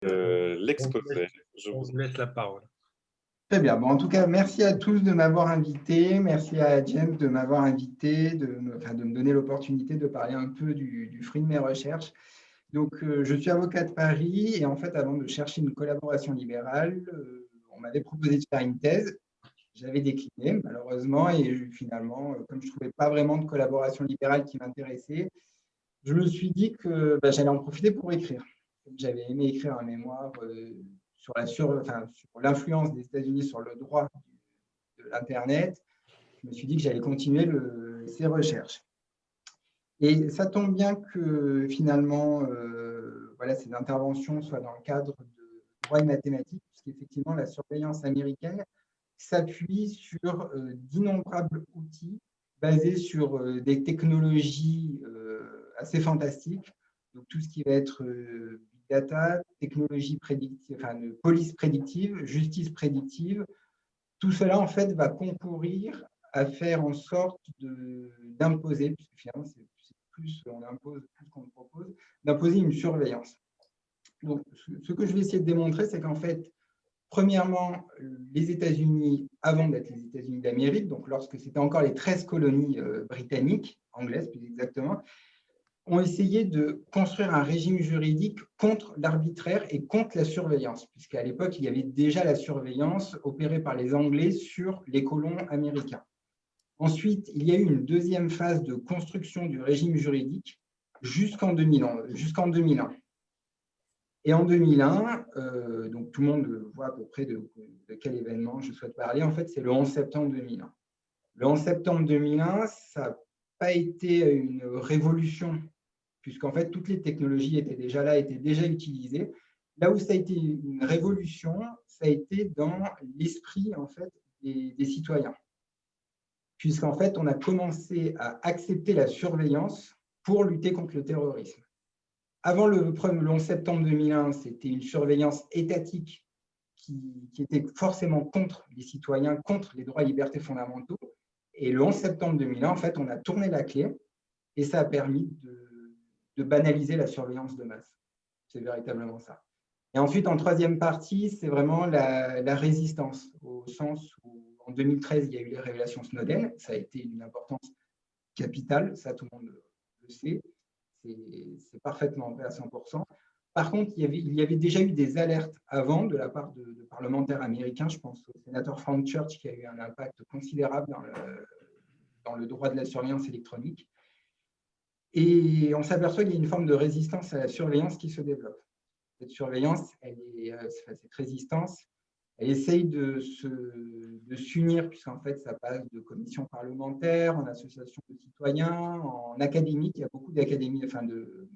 l'exposé. Je On vous vous laisse la parole. Très bien. Bon, en tout cas, merci à tous de m'avoir invité. Merci à James de m'avoir invité, de me donner l'opportunité de parler un peu du fruit de mes recherches. Donc, je suis avocat de Paris et en fait, avant de chercher une collaboration libérale, on m'avait proposé de faire une thèse. J'avais décliné, malheureusement, et finalement, comme je ne trouvais pas vraiment de collaboration libérale qui m'intéressait, je me suis dit que j'allais en profiter pour écrire. J'avais aimé écrire un mémoire sur l'influence des États-Unis sur le droit de l'Internet. Je me suis dit que j'allais continuer ces recherches. Et ça tombe bien que finalement, voilà, ces interventions soient dans le cadre de droit et mathématiques, puisqu'effectivement, la surveillance américaine s'appuie sur d'innombrables outils basés sur des technologies assez fantastiques. Donc, tout ce qui va être big data, technologie prédictive, enfin, police prédictive, justice prédictive, tout cela, en fait, va concourir à faire en sorte d'imposer, puisque finalement, c'est plus on impose, plus qu'on propose, d'imposer une surveillance. Donc, ce que je vais essayer de démontrer, c'est qu'en fait, premièrement, les États-Unis, avant d'être les États-Unis d'Amérique, donc lorsque c'était encore les 13 colonies britanniques, anglaises plus exactement, ont essayé de construire un régime juridique contre l'arbitraire et contre la surveillance, puisqu'à l'époque, il y avait déjà la surveillance opérée par les Anglais sur les colons américains. Ensuite, il y a eu une deuxième phase de construction du régime juridique jusqu'en 2001. Et en 2001, donc tout le monde voit à peu près de quel événement je souhaite parler. En fait, c'est le 11 septembre 2001. Le 11 septembre 2001, ça n'a pas été une révolution, puisqu'en fait, toutes les technologies étaient déjà là, étaient déjà utilisées. Là où ça a été une révolution, ça a été dans l'esprit en fait, des citoyens. Puisqu'en fait, on a commencé à accepter la surveillance pour lutter contre le terrorisme. Avant le 11 septembre 2001, c'était une surveillance étatique qui était forcément contre les citoyens, contre les droits et libertés fondamentaux. Et le 11 septembre 2001, en fait, on a tourné la clé et ça a permis de banaliser la surveillance de masse. C'est véritablement ça. Et ensuite, en troisième partie, c'est vraiment la résistance, au sens où en 2013, il y a eu les révélations Snowden. Ça a été d'une importance capitale, ça tout le monde le sait. C'est parfaitement vrai à 100%. Par contre, il y avait déjà eu des alertes avant de la part de parlementaires américains. Je pense au sénateur Frank Church qui a eu un impact considérable dans le droit de la surveillance électronique. Et on s'aperçoit qu'il y a une forme de résistance à la surveillance qui se développe. Cette surveillance, cette résistance, elle essaye de s'unir, puisqu'en fait, ça passe de commissions parlementaires, en associations de citoyens, en académique. Il y a beaucoup d'académies, enfin de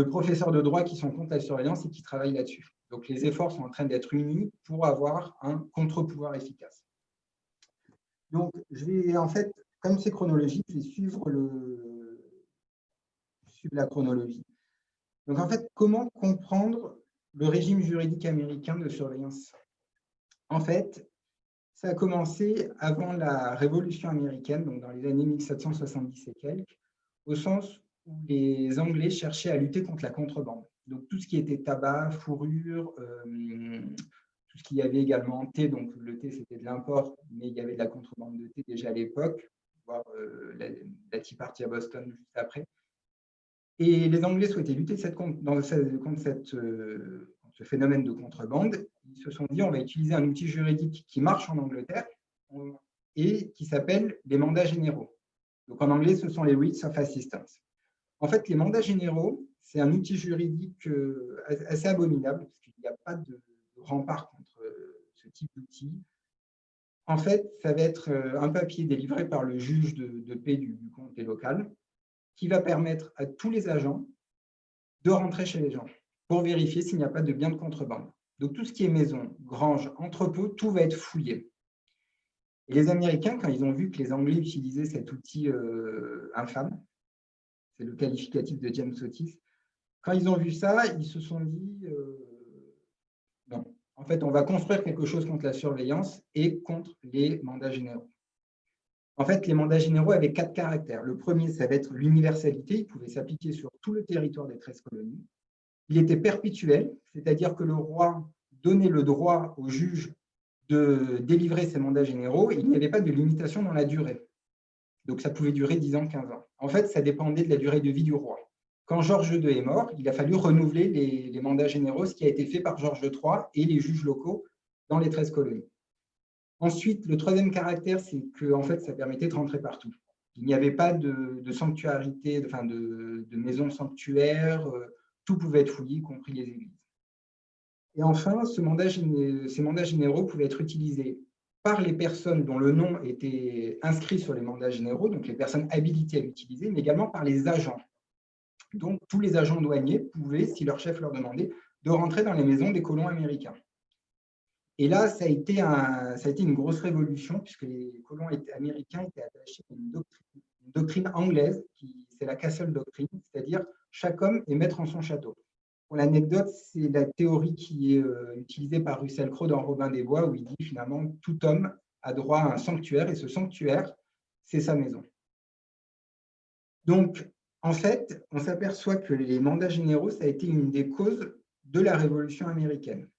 professeurs de droit qui sont contre la surveillance et qui travaillent là-dessus. Donc, les efforts sont en train d'être unis pour avoir un contre-pouvoir efficace. Donc, je vais, en fait, comme c'est chronologique, je vais suivre la chronologie. Donc, en fait, comment comprendre le régime juridique américain de surveillance? En fait, ça a commencé avant la Révolution américaine, donc dans les années 1770 et quelques, au sens où les Anglais cherchaient à lutter contre la contrebande. Donc, tout ce qui était tabac, fourrure, tout ce qu'il y avait également thé, donc le thé, c'était de l'import, mais il y avait de la contrebande de thé déjà à l'époque, voire la Tea Party à Boston juste après. Et les Anglais souhaitaient lutter contre ce phénomène de contrebande. Ils se sont dit, on va utiliser un outil juridique qui marche en Angleterre et qui s'appelle les mandats généraux. Donc en anglais, ce sont les Writs of Assistance. En fait, les mandats généraux, c'est un outil juridique assez abominable, parce qu'il n'y a pas de rempart contre ce type d'outil. En fait, ça va être un papier délivré par le juge de paix du comté local, qui va permettre à tous les agents de rentrer chez les gens pour vérifier s'il n'y a pas de biens de contrebande. Donc, tout ce qui est maison, grange, entrepôt, tout va être fouillé. Et les Américains, quand ils ont vu que les Anglais utilisaient cet outil infâme, c'est le qualificatif de James Otis, quand ils ont vu ça, ils se sont dit non, en fait, on va construire quelque chose contre la surveillance et contre les mandats généraux. En fait, les mandats généraux avaient 4 caractères. Le premier, ça va être l'universalité. Il pouvait s'appliquer sur tout le territoire des 13 colonies. Il était perpétuel, c'est-à-dire que le roi donnait le droit au juge de délivrer ses mandats généraux, et il n'y avait pas de limitation dans la durée. Donc, ça pouvait durer 10 ans, 15 ans. En fait, ça dépendait de la durée de vie du roi. Quand Georges II est mort, il a fallu renouveler les mandats généraux, ce qui a été fait par Georges III et les juges locaux dans les 13 colonies. Ensuite, le troisième caractère, c'est que en fait, ça permettait de rentrer partout. Il n'y avait pas de sanctuarité, de maisons sanctuaires, tout pouvait être fouillé, y compris les églises. Et enfin, ces mandats généraux pouvaient être utilisés par les personnes dont le nom était inscrit sur les mandats généraux, donc les personnes habilitées à l'utiliser, mais également par les agents. Donc, tous les agents douaniers pouvaient, si leur chef leur demandait, de rentrer dans les maisons des colons américains. Et là, ça a été une grosse révolution, puisque les colons américains étaient attachés à une doctrine anglaise, c'est la Castle Doctrine, c'est-à-dire chaque homme est maître en son château. Pour l'anecdote, c'est la théorie qui est utilisée par Russell Crowe dans Robin des Bois, où il dit finalement tout homme a droit à un sanctuaire, et ce sanctuaire, c'est sa maison. Donc, en fait, on s'aperçoit que les mandats généraux, ça a été une des causes de la Révolution américaine.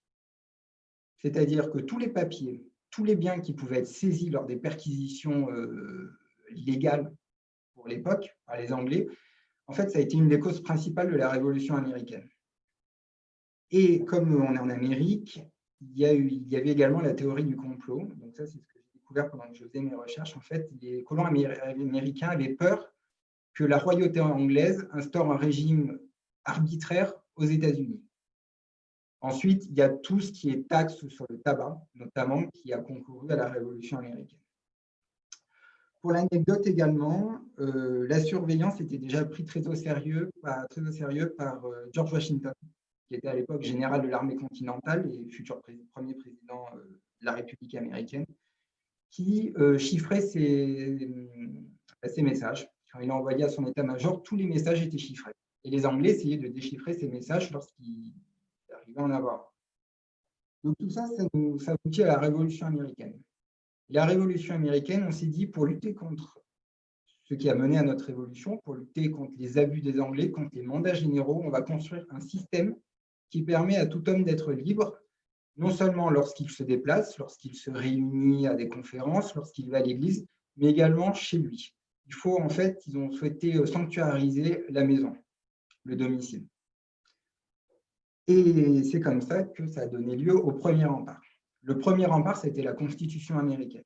C'est-à-dire que tous les papiers, tous les biens qui pouvaient être saisis lors des perquisitions légales pour l'époque, par les Anglais, en fait, ça a été une des causes principales de la Révolution américaine. Et comme on est en Amérique, il y avait également la théorie du complot. Donc ça, c'est ce que j'ai découvert pendant que je faisais mes recherches. En fait, les colons américains avaient peur que la royauté anglaise instaure un régime arbitraire aux États-Unis. Ensuite, il y a tout ce qui est taxe sur le tabac, notamment, qui a concouru à la Révolution américaine. Pour l'anecdote également, la surveillance était déjà prise très au sérieux par George Washington, qui était à l'époque général de l'armée continentale et futur premier président de la République américaine, qui chiffrait ses messages. Quand il envoyait à son état-major, tous les messages étaient chiffrés. Et les Anglais essayaient de déchiffrer ces messages lorsqu'ils arrivaient à en avoir. Donc tout ça, ça aboutit à la Révolution américaine. La Révolution américaine, on s'est dit, pour lutter contre ce qui a mené à notre révolution, pour lutter contre les abus des Anglais, contre les mandats généraux, on va construire un système qui permet à tout homme d'être libre, non seulement lorsqu'il se déplace, lorsqu'il se réunit à des conférences, lorsqu'il va à l'église, mais également chez lui. En fait, ils ont souhaité sanctuariser la maison, le domicile. Et c'est comme ça que ça a donné lieu au premier rempart. Le premier rempart, c'était la Constitution américaine.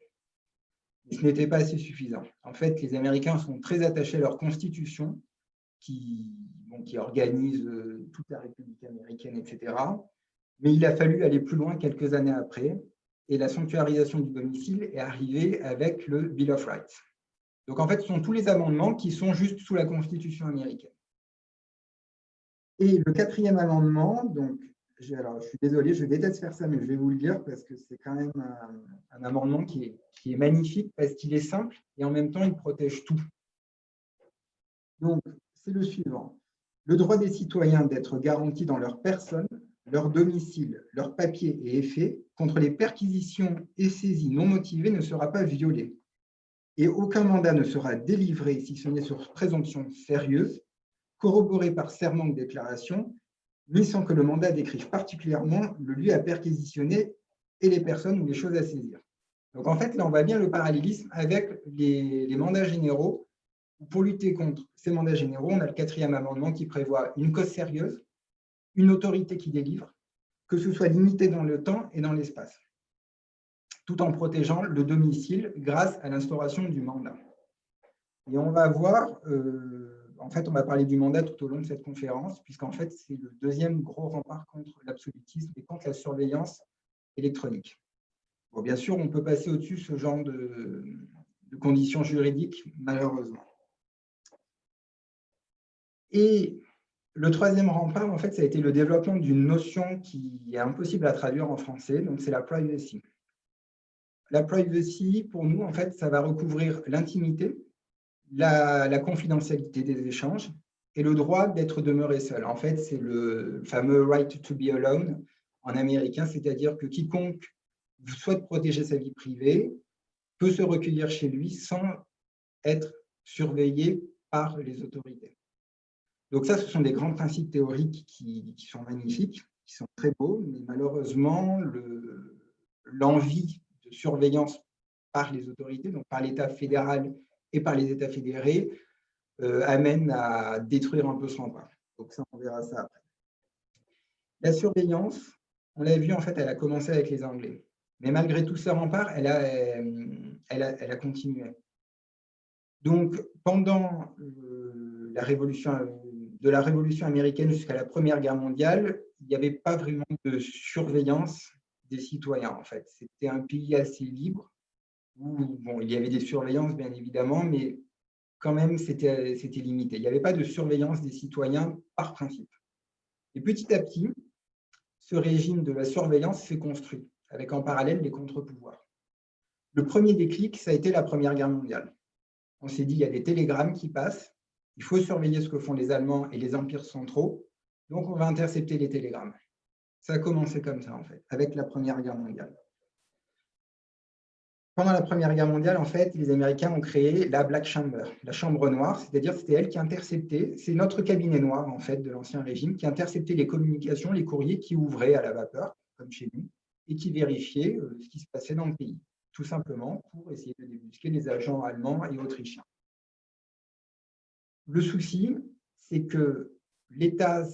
Mais ce n'était pas assez suffisant. En fait, les Américains sont très attachés à leur Constitution, qui organise toute la République américaine, etc. Mais il a fallu aller plus loin quelques années après, et la sanctuarisation du domicile est arrivée avec le Bill of Rights. Donc, en fait, ce sont tous les amendements qui sont juste sous la Constitution américaine. Et le quatrième amendement, donc, alors je suis désolé, je déteste faire ça, mais je vais vous le dire parce que c'est quand même un amendement qui est magnifique parce qu'il est simple et en même temps, il protège tout. Donc, c'est le suivant. Le droit des citoyens d'être garantis dans leur personne, leur domicile, leurs papiers et effets contre les perquisitions et saisies non motivées ne sera pas violé. Et aucun mandat ne sera délivré si ce n'est sur présomption sérieuse, corroborée par serment de déclaration, ni sans que le mandat décrive particulièrement le lieu à perquisitionner et les personnes ou les choses à saisir. Donc en fait, là, on voit bien le parallélisme avec les mandats généraux. Pour lutter contre ces mandats généraux, on a le quatrième amendement qui prévoit une cause sérieuse, une autorité qui délivre, que ce soit limité dans le temps et dans l'espace, tout en protégeant le domicile grâce à l'instauration du mandat. Et on va voir, en fait, on va parler du mandat tout au long de cette conférence, puisqu'en fait, c'est le deuxième gros rempart contre l'absolutisme et contre la surveillance électronique. Bon, bien sûr, on peut passer au-dessus ce genre de conditions juridiques, malheureusement. Et le troisième rempart, en fait, ça a été le développement d'une notion qui est impossible à traduire en français, donc c'est la privacy. La privacy, pour nous, en fait, ça va recouvrir l'intimité, la confidentialité des échanges et le droit d'être demeuré seul. En fait, c'est le fameux right to be alone en américain, c'est-à-dire que quiconque souhaite protéger sa vie privée peut se recueillir chez lui sans être surveillé par les autorités. Donc ça, ce sont des grands principes théoriques qui sont magnifiques, qui sont très beaux, mais malheureusement, l'envie de surveillance par les autorités, donc par l'État fédéral et par les États fédérés, amène à détruire un peu ce rempart. Donc ça, on verra ça après. La surveillance, on l'a vu, en fait, elle a commencé avec les Anglais. Mais malgré tout ce rempart, elle a continué. Donc, pendant de la Révolution américaine jusqu'à la Première Guerre mondiale, il n'y avait pas vraiment de surveillance des citoyens, en fait. C'était un pays assez libre, où bon, il y avait des surveillances, bien évidemment, mais quand même, c'était limité. Il n'y avait pas de surveillance des citoyens par principe. Et petit à petit, ce régime de la surveillance s'est construit, avec en parallèle les contre-pouvoirs. Le premier déclic, ça a été la Première Guerre mondiale. On s'est dit, il y a des télégrammes qui passent, il faut surveiller ce que font les Allemands et les empires centraux, donc on va intercepter les télégrammes. Ça a commencé comme ça, en fait, avec la Première Guerre mondiale. Pendant la Première Guerre mondiale, en fait, les Américains ont créé la Black Chamber, la chambre noire, c'est-à-dire c'était elle qui interceptait, c'est notre cabinet noir, en fait, de l'Ancien Régime, qui interceptait les communications, les courriers qui ouvraient à la vapeur, comme chez nous, et qui vérifiait ce qui se passait dans le pays, tout simplement pour essayer de débusquer les agents allemands et autrichiens. Le souci, c'est que l'État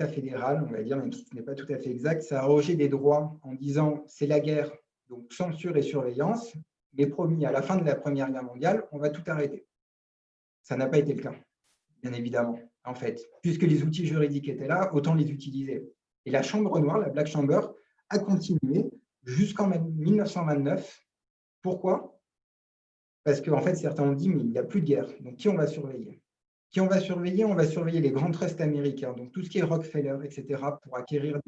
fédéral, on va dire, même si ce n'est pas tout à fait exact, ça a arrogé des droits en disant c'est la guerre, donc censure et surveillance, mais promis, à la fin de la Première Guerre mondiale, on va tout arrêter. Ça n'a pas été le cas, bien évidemment, en fait. Puisque les outils juridiques étaient là, autant les utiliser. Et la Chambre noire, la Black Chamber, a continué jusqu'en 1929. Pourquoi? Parce qu'en fait, certains ont dit, mais il n'y a plus de guerre, donc qui on va surveiller? Qui on va surveiller? On va surveiller les grands trusts américains, donc tout ce qui est Rockefeller, etc., pour acquérir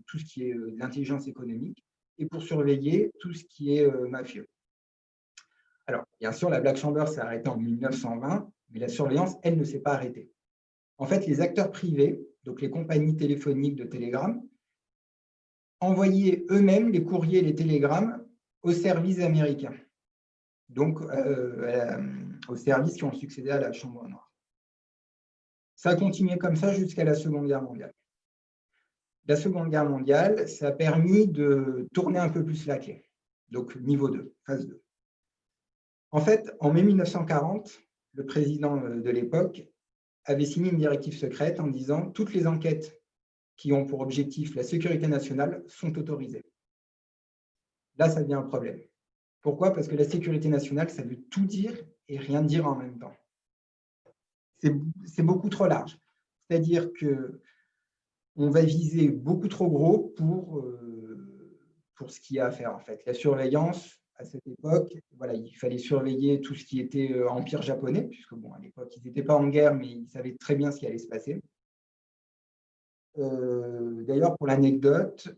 tout ce qui est de l'intelligence économique, et pour surveiller tout ce qui est mafieux. Alors, bien sûr, la Black Chamber s'est arrêtée en 1920, mais la surveillance, elle, ne s'est pas arrêtée. En fait, les acteurs privés, donc les compagnies téléphoniques de télégrammes, envoyaient eux-mêmes les courriers et les télégrammes aux services américains, donc aux services qui ont succédé à la Chambre noire. Ça a continué comme ça jusqu'à la Seconde Guerre mondiale. La Seconde Guerre mondiale, ça a permis de tourner un peu plus la clé. Donc, niveau 2, phase 2. En fait, en mai 1940, le président de l'époque avait signé une directive secrète en disant « Toutes les enquêtes qui ont pour objectif la sécurité nationale sont autorisées ». Là, ça devient un problème. Pourquoi? Parce que la sécurité nationale, ça veut tout dire et rien dire en même temps. C'est beaucoup trop large. C'est-à-dire qu'on va viser beaucoup trop gros pour ce qu'il y a à faire, en fait. La surveillance, à cette époque, voilà, il fallait surveiller tout ce qui était empire japonais, puisque bon, à l'époque, ils n'étaient pas en guerre, mais ils savaient très bien ce qui allait se passer. D'ailleurs, pour l'anecdote,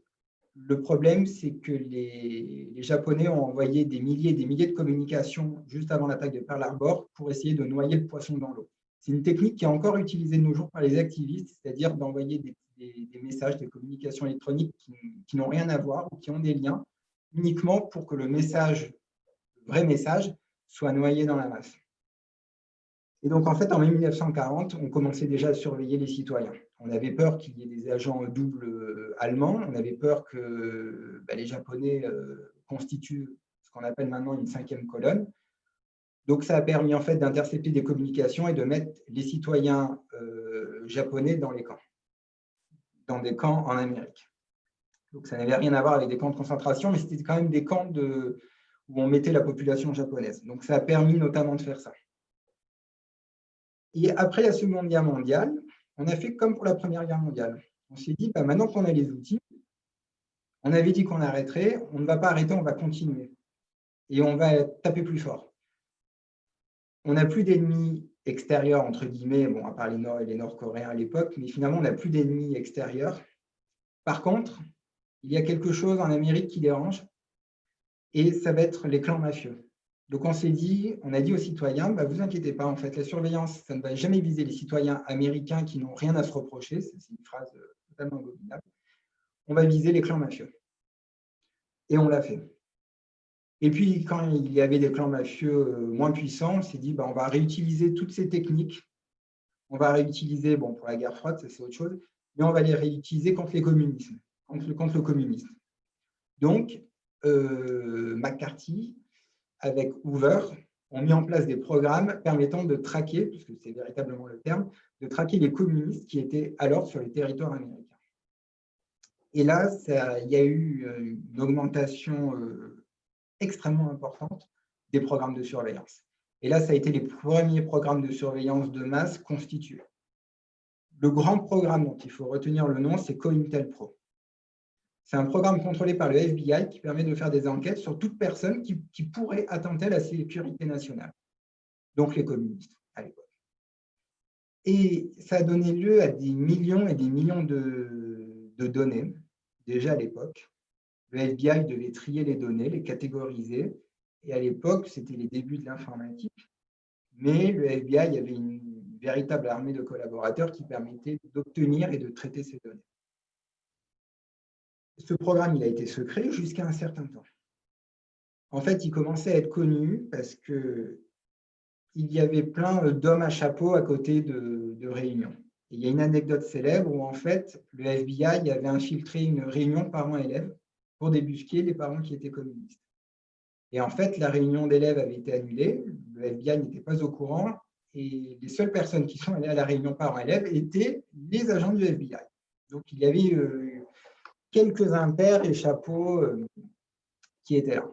le problème, c'est que les Japonais ont envoyé des milliers et des milliers de communications juste avant l'attaque de Pearl Harbor pour essayer de noyer le poisson dans l'eau. C'est une technique qui est encore utilisée de nos jours par les activistes, c'est-à-dire d'envoyer des messages, des communications électroniques qui n'ont rien à voir ou qui ont des liens, uniquement pour que le message, le vrai message, soit noyé dans la masse. Et donc, en fait, en 1940, on commençait déjà à surveiller les citoyens. On avait peur qu'il y ait des agents doubles allemands, on avait peur que les Japonais constituent ce qu'on appelle maintenant une 5e colonne. Donc, ça a permis en fait d'intercepter des communications et de mettre les citoyens japonais dans des camps en Amérique. Donc, ça n'avait rien à voir avec des camps de concentration, mais c'était quand même des camps où on mettait la population japonaise. Donc, ça a permis notamment de faire ça. Et après la Seconde Guerre mondiale, on a fait comme pour la Première Guerre mondiale. On s'est dit, maintenant qu'on a les outils, on avait dit qu'on arrêterait, on ne va pas arrêter, on va continuer. Et on va taper plus fort. On n'a plus d'ennemis extérieurs, entre guillemets, bon, à part les Nord-Coréens à l'époque, mais finalement, on n'a plus d'ennemis extérieurs. Par contre, il y a quelque chose en Amérique qui dérange, et ça va être les clans mafieux. Donc, on a dit aux citoyens, vous inquiétez pas, en fait, la surveillance, ça ne va jamais viser les citoyens américains qui n'ont rien à se reprocher, c'est une phrase totalement abominable. On va viser les clans mafieux. Et on l'a fait. Et puis, quand il y avait des clans mafieux moins puissants, on s'est dit, on va réutiliser toutes ces techniques on va réutiliser, bon, pour la guerre froide, ça c'est autre chose, mais on va les réutiliser contre les communismes, contre le communisme. Donc, McCarthy, avec Hoover, ont mis en place des programmes permettant de traquer, puisque c'est véritablement le terme, de traquer les communistes qui étaient alors sur les territoires américains. Et là, il y a eu une augmentation extrêmement importante des programmes de surveillance. Et là, ça a été les premiers programmes de surveillance de masse constitués. Le grand programme dont il faut retenir le nom, c'est COINTELPRO. C'est un programme contrôlé par le FBI qui permet de faire des enquêtes sur toute personne qui pourrait attenter à la sécurité nationale, donc les communistes à l'époque. Et ça a donné lieu à des millions et des millions de données, déjà à l'époque. Le FBI devait trier les données, les catégoriser, et à l'époque, c'était les débuts de l'informatique, mais le FBI avait une véritable armée de collaborateurs qui permettait d'obtenir et de traiter ces données. Ce programme, il a été secret jusqu'à un certain temps. En fait, il commençait à être connu parce qu'il y avait plein d'hommes à chapeau à côté de réunions. Et il y a une anecdote célèbre où, en fait, le FBI avait infiltré une réunion parents-élèves pour débusquer les parents qui étaient communistes. Et en fait, la réunion d'élèves avait été annulée, le FBI n'était pas au courant, et les seules personnes qui sont allées à la réunion parents-élèves étaient les agents du FBI. Donc, il y avait quelques impairs et chapeaux qui étaient là.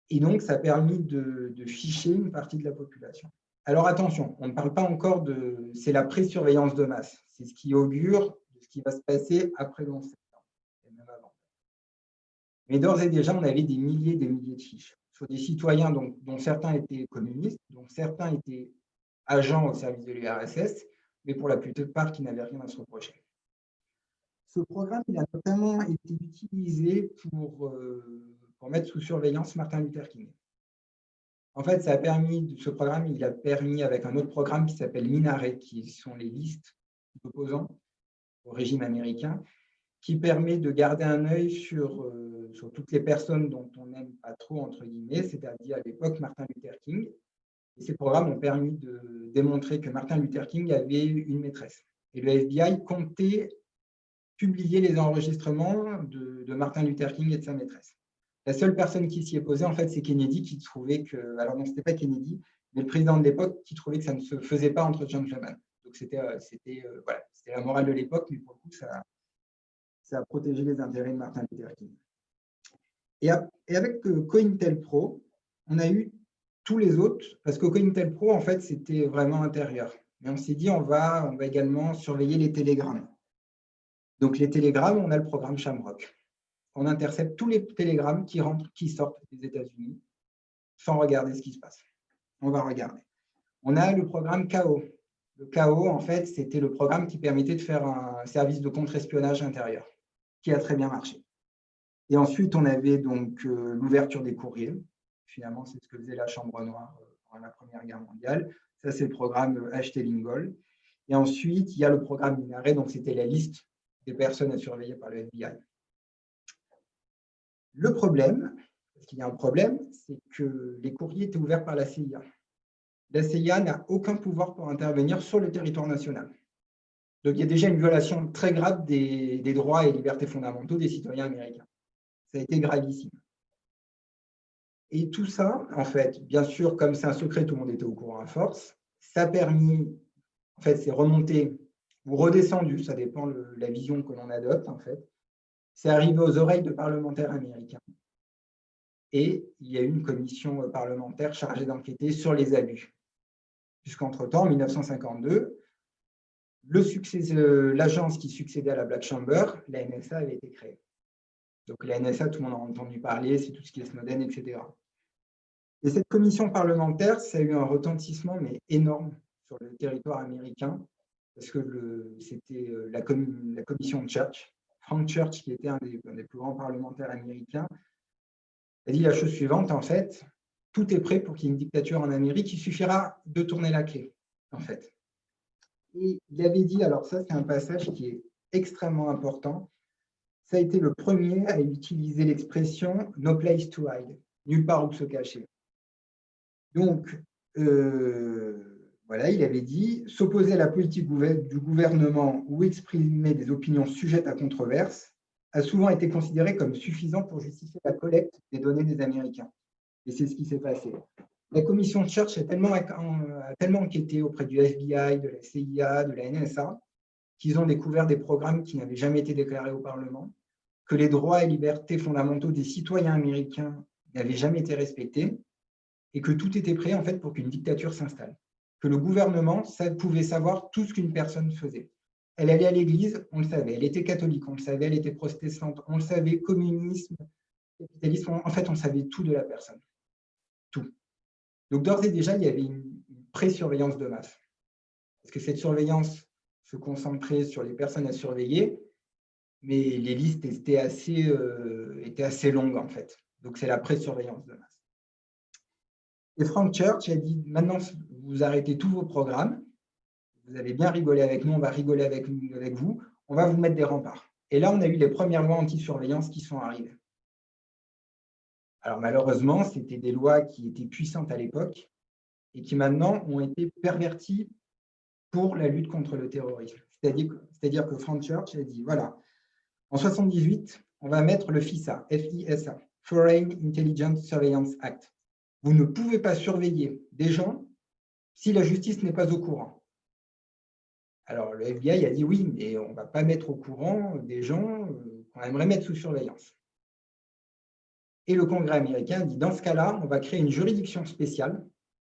Et donc, ça a permis de ficher une partie de la population. Alors attention, on ne parle pas encore de… C'est la pré-surveillance de masse. C'est ce qui augure de ce qui va se passer après le 11 septembre, et même avant. Mais d'ores et déjà, on avait des milliers de fiches sur des citoyens dont certains étaient communistes, dont certains étaient agents au service de l'URSS, mais pour la plupart qui n'avaient rien à se reprocher. Ce programme, il a notamment été utilisé pour mettre sous surveillance Martin Luther King. En fait, ce programme, il a permis, avec un autre programme qui s'appelle Minaret, qui sont les listes d'opposants au régime américain, qui permet de garder un œil sur toutes les personnes dont on n'aime pas trop, entre guillemets, c'est-à-dire à l'époque Martin Luther King. Et ces programmes ont permis de démontrer que Martin Luther King avait une maîtresse. Et le FBI comptait publier les enregistrements de Martin Luther King et de sa maîtresse. La seule personne qui s'y est posée, en fait, c'est Kennedy, qui trouvait que… Alors non, ce n'était pas Kennedy, mais le président de l'époque qui trouvait que ça ne se faisait pas entre gentlemen. Donc, c'était voilà, la morale de l'époque, mais pour le coup, ça a protégé les intérêts de Martin Luther King. Et avec COINTELPRO, on a eu tous les autres, parce que COINTELPRO, en fait, c'était vraiment intérieur. Mais on s'est dit, on va également surveiller les télégrammes. Donc, les télégrammes, on a le programme Shamrock. On intercepte tous les télégrammes qui rentrent, qui sortent des États-Unis, sans regarder ce qui se passe. On va regarder. On a le programme KO. Le KO, en fait, c'était le programme qui permettait de faire un service de contre-espionnage intérieur, qui a très bien marché. Et ensuite, on avait donc l'ouverture des courriers. Finalement, c'est ce que faisait la Chambre noire pendant la Première Guerre mondiale. Ça, c'est le programme H.T. Et ensuite, il y a le programme Minaret, donc c'était la liste des personnes à surveiller par le FBI. Le problème, parce qu'il y a un problème, c'est que les courriers étaient ouverts par la CIA. La CIA n'a aucun pouvoir pour intervenir sur le territoire national. Donc, il y a déjà une violation très grave des droits et libertés fondamentaux des citoyens américains. Ça a été gravissime. Et tout ça, en fait, bien sûr, comme c'est un secret, tout le monde était au courant à force. Ça a permis, en fait, c'est remonté ou redescendu, ça dépend de la vision que l'on adopte, en fait. C'est arrivé aux oreilles de parlementaires américains. Et il y a eu une commission parlementaire chargée d'enquêter sur les abus. Puisqu'entre-temps, en 1952, l'agence qui succédait à la Black Chamber, la NSA, avait été créée. Donc la NSA, tout le monde en a entendu parler, c'est tout ce qui est Snowden, etc. Et cette commission parlementaire, ça a eu un retentissement mais énorme sur le territoire américain, parce que c'était la commission Church, Frank Church, qui était un des plus grands parlementaires américains, a dit la chose suivante, en fait, tout est prêt pour qu'il y ait une dictature en Amérique, il suffira de tourner la clé, en fait. Et il avait dit, alors ça c'est un passage qui est extrêmement important, ça a été le premier à utiliser l'expression « no place to hide », nulle part où se cacher. Donc, voilà, Voilà, il avait dit « S'opposer à la politique du gouvernement ou exprimer des opinions sujettes à controverse a souvent été considéré comme suffisant pour justifier la collecte des données des Américains. » Et c'est ce qui s'est passé. La commission Church a tellement enquêté auprès du FBI, de la CIA, de la NSA, qu'ils ont découvert des programmes qui n'avaient jamais été déclarés au Parlement, que les droits et libertés fondamentaux des citoyens américains n'avaient jamais été respectés, et que tout était prêt en fait pour qu'une dictature s'installe. Que le gouvernement pouvait savoir tout ce qu'une personne faisait. Elle allait à l'église, on le savait. Elle était catholique, on le savait. Elle était protestante, on le savait. Communisme, capitalisme, en fait, on savait tout de la personne. Tout. Donc, d'ores et déjà, il y avait une pré-surveillance de masse. Parce que cette surveillance se concentrait sur les personnes à surveiller, mais les listes étaient assez longues, en fait. Donc, c'est la pré-surveillance de masse. Et Frank Church a dit, maintenant, vous arrêtez tous vos programmes, vous avez bien rigolé avec nous, on va rigoler avec vous, on va vous mettre des remparts. Et là, on a eu les premières lois anti-surveillance qui sont arrivées. Alors malheureusement, c'était des lois qui étaient puissantes à l'époque et qui maintenant ont été perverties pour la lutte contre le terrorisme. C'est-à-dire que Frank Church a dit, voilà, en 1978, on va mettre le FISA, FISA, Foreign Intelligence Surveillance Act. Vous ne pouvez pas surveiller des gens si la justice n'est pas au courant. Alors, le FBI a dit oui, mais on ne va pas mettre au courant des gens qu'on aimerait mettre sous surveillance. Et le Congrès américain a dit, dans ce cas-là, on va créer une juridiction spéciale.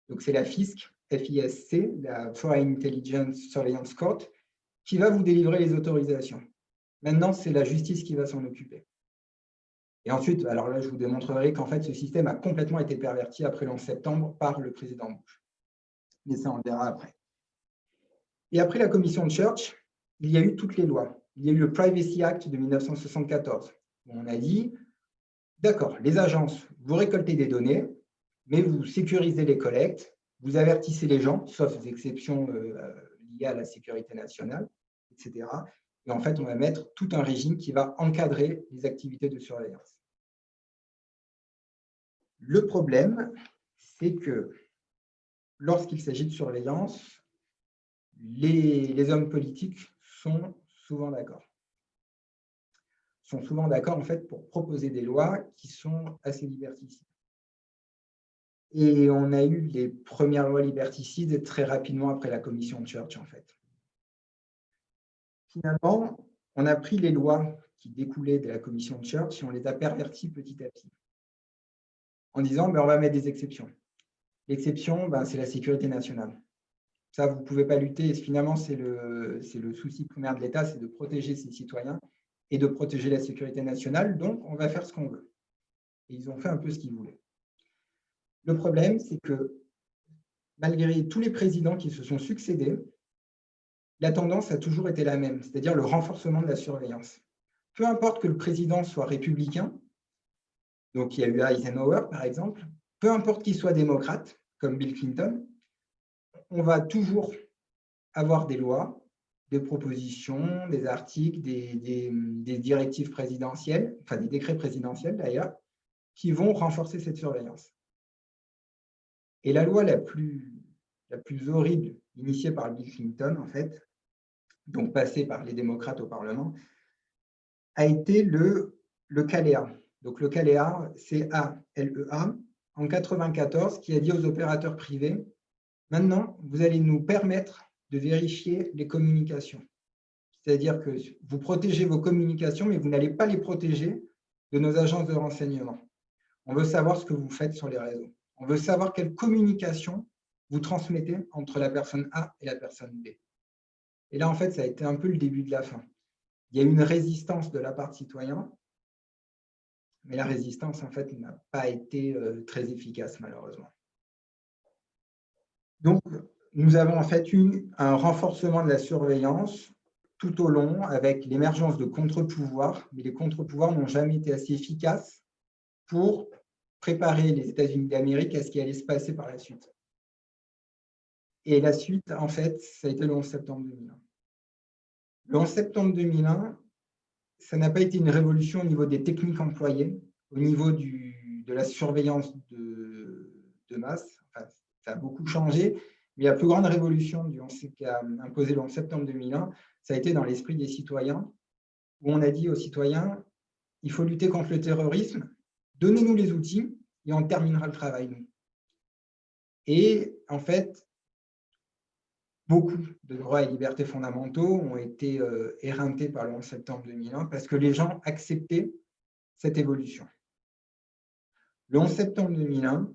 Donc, c'est la FISC, FISC, la Foreign Intelligence Surveillance Court, qui va vous délivrer les autorisations. Maintenant, c'est la justice qui va s'en occuper. Et ensuite, alors là, je vous démontrerai qu'en fait, ce système a complètement été perverti après le 11 septembre par le président Bush. Mais ça, on le verra après. Et après la commission de Church, il y a eu toutes les lois. Il y a eu le Privacy Act de 1974. Où on a dit, d'accord, les agences, vous récoltez des données, mais vous sécurisez les collectes, vous avertissez les gens, sauf exceptions liées à la sécurité nationale, etc. Et en fait, on va mettre tout un régime qui va encadrer les activités de surveillance. Le problème, c'est que lorsqu'il s'agit de surveillance, les hommes politiques sont souvent d'accord. Sont souvent d'accord en fait pour proposer des lois qui sont assez liberticides. Et on a eu les premières lois liberticides très rapidement après la commission de Church en fait. Finalement, on a pris les lois qui découlaient de la commission de Church et on les a perverties petit à petit. En disant, on va mettre des exceptions. L'exception, c'est la sécurité nationale. Ça, vous ne pouvez pas lutter. Et finalement, c'est le souci primaire de l'État, c'est de protéger ses citoyens et de protéger la sécurité nationale. Donc, on va faire ce qu'on veut. Et ils ont fait un peu ce qu'ils voulaient. Le problème, c'est que malgré tous les présidents qui se sont succédés, la tendance a toujours été la même, c'est-à-dire le renforcement de la surveillance. Peu importe que le président soit républicain, donc il y a eu Eisenhower par exemple, peu importe qu'il soit démocrate, comme Bill Clinton, on va toujours avoir des lois, des propositions, des articles, des directives présidentielles, enfin des décrets présidentiels d'ailleurs, qui vont renforcer cette surveillance. Et la loi la plus horrible, initiée par Bill Clinton, en fait, donc passée par les démocrates au Parlement, a été le CALEA. Donc le CALEA, C-A-L-E-A, en 1994, qui a dit aux opérateurs privés, maintenant, vous allez nous permettre de vérifier les communications. C'est-à-dire que vous protégez vos communications, mais vous n'allez pas les protéger de nos agences de renseignement. On veut savoir ce que vous faites sur les réseaux. On veut savoir quelle communication vous transmettez entre la personne A et la personne B. Et là, en fait, ça a été un peu le début de la fin. Il y a eu une résistance de la part de citoyens, mais la résistance, en fait, n'a pas été très efficace, malheureusement. Donc, nous avons en fait eu un renforcement de la surveillance tout au long avec l'émergence de contre-pouvoirs, mais les contre-pouvoirs n'ont jamais été assez efficaces pour préparer les États-Unis d'Amérique à ce qui allait se passer par la suite. Et la suite, en fait, ça a été le 11 septembre 2001. Le 11 septembre 2001, ça n'a pas été une révolution au niveau des techniques employées, au niveau de la surveillance de masse. Enfin, ça a beaucoup changé, Mais la plus grande révolution qu'a imposé le 11 septembre 2001, ça a été dans l'esprit des citoyens, où on a dit aux citoyens, il faut lutter contre le terrorisme, donnez-nous les outils et on terminera le travail, nous. Et en fait, beaucoup de droits et libertés fondamentaux ont été éreintés par le 11 septembre 2001 parce que les gens acceptaient cette évolution. Le 11 septembre 2001,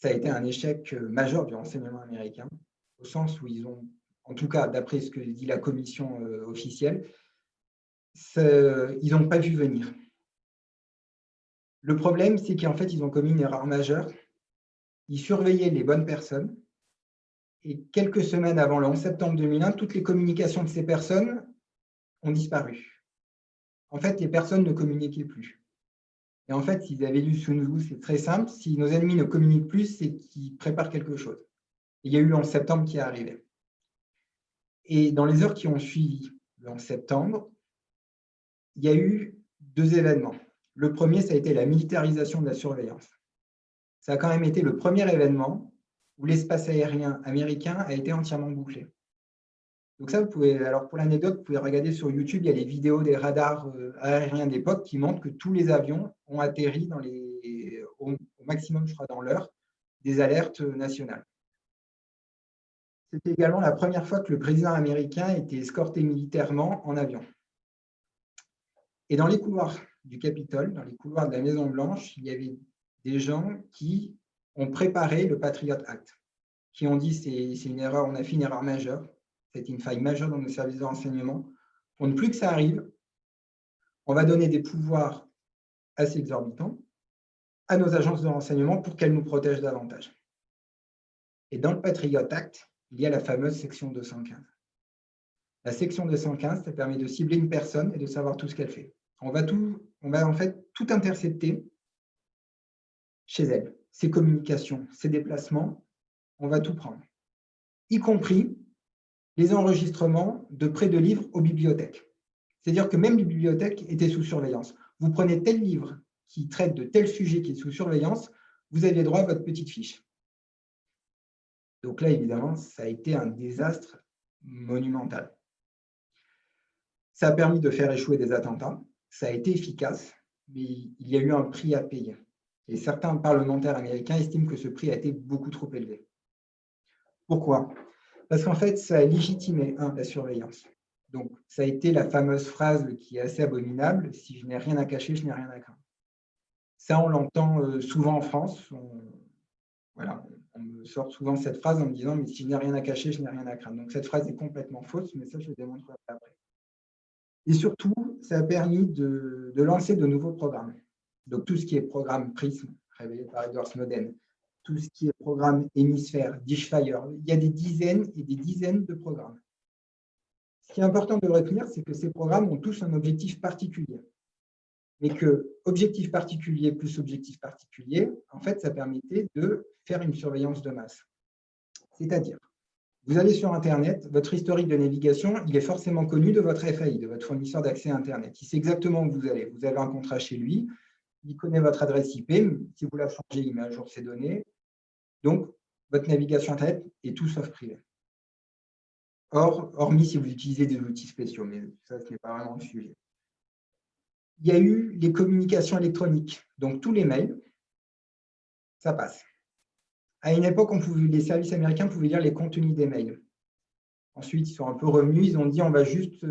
ça a été un échec majeur du renseignement américain, au sens où ils ont, en tout cas d'après ce que dit la commission officielle, ils n'ont pas vu venir. Le problème, c'est qu'en fait, ils ont commis une erreur majeure. Ils surveillaient les bonnes personnes. Et quelques semaines avant le 11 septembre 2001, toutes les communications de ces personnes ont disparu. En fait, les personnes ne communiquaient plus. Et en fait, s'ils avaient lu Sun Tzu, c'est très simple. Si nos ennemis ne communiquent plus, c'est qu'ils préparent quelque chose. Et il y a eu le 11 septembre qui est arrivé. Et dans les heures qui ont suivi le 11 septembre, il y a eu 2 événements. Le premier, ça a été la militarisation de la surveillance. Ça a quand même été le premier événement où l'espace aérien américain a été entièrement bouclé. Donc ça, alors pour l'anecdote, vous pouvez regarder sur YouTube, il y a les vidéos des radars aériens d'époque qui montrent que tous les avions ont atterri au maximum, je crois, dans l'heure, des alertes nationales. C'était également la première fois que le président américain était escorté militairement en avion. Et dans les couloirs du Capitole, dans les couloirs de la Maison-Blanche, il y avait des gens qui ont préparé le Patriot Act, qui ont dit c'est une erreur, on a fait une erreur majeure, c'est une faille majeure dans nos services de renseignement. Pour ne plus que ça arrive, on va donner des pouvoirs assez exorbitants à nos agences de renseignement pour qu'elles nous protègent davantage. Et dans le Patriot Act, il y a la fameuse section 215. La section 215, ça permet de cibler une personne et de savoir tout ce qu'elle fait. On va en fait tout intercepter chez elle, ses communications, ses déplacements, on va tout prendre, y compris les enregistrements de prêts de livres aux bibliothèques. C'est-à-dire que même les bibliothèques étaient sous surveillance. Vous prenez tel livre qui traite de tel sujet qui est sous surveillance, vous aviez droit à votre petite fiche. Donc là, évidemment, ça a été un désastre monumental. Ça a permis de faire échouer des attentats, ça a été efficace, mais il y a eu un prix à payer. Et certains parlementaires américains estiment que ce prix a été beaucoup trop élevé. Pourquoi? Parce qu'en fait, ça a légitimé, la surveillance. Donc, ça a été la fameuse phrase qui est assez abominable, si je n'ai rien à cacher, je n'ai rien à craindre. Ça, on l'entend souvent en France. On me sort souvent cette phrase en me disant, mais si je n'ai rien à cacher, je n'ai rien à craindre. Donc, cette phrase est complètement fausse, mais ça, je le démontrerai après. Et surtout, ça a permis de lancer de nouveaux programmes. Donc, tout ce qui est programme PRISM, révélé par Edward Snowden, tout ce qui est programme Hémisphère, Dishfire, il y a des dizaines et des dizaines de programmes. Ce qui est important de retenir, c'est que ces programmes ont tous un objectif particulier. Mais que objectif particulier plus objectif particulier, en fait, ça permettait de faire une surveillance de masse. C'est-à-dire, vous allez sur Internet, votre historique de navigation, il est forcément connu de votre FAI, de votre fournisseur d'accès à Internet. Il sait exactement où vous allez. Vous avez un contrat chez lui, il connaît votre adresse IP, si vous la changez, il met à jour ses données. Donc, votre navigation Internet est tout sauf privée. Hormis si vous utilisez des outils spéciaux, mais ça, ce n'est pas vraiment le sujet. Il y a eu les communications électroniques, donc tous les mails, ça passe. À une époque, les services américains pouvaient lire les contenus des mails. Ensuite, ils sont un peu revenus, ils ont dit on va juste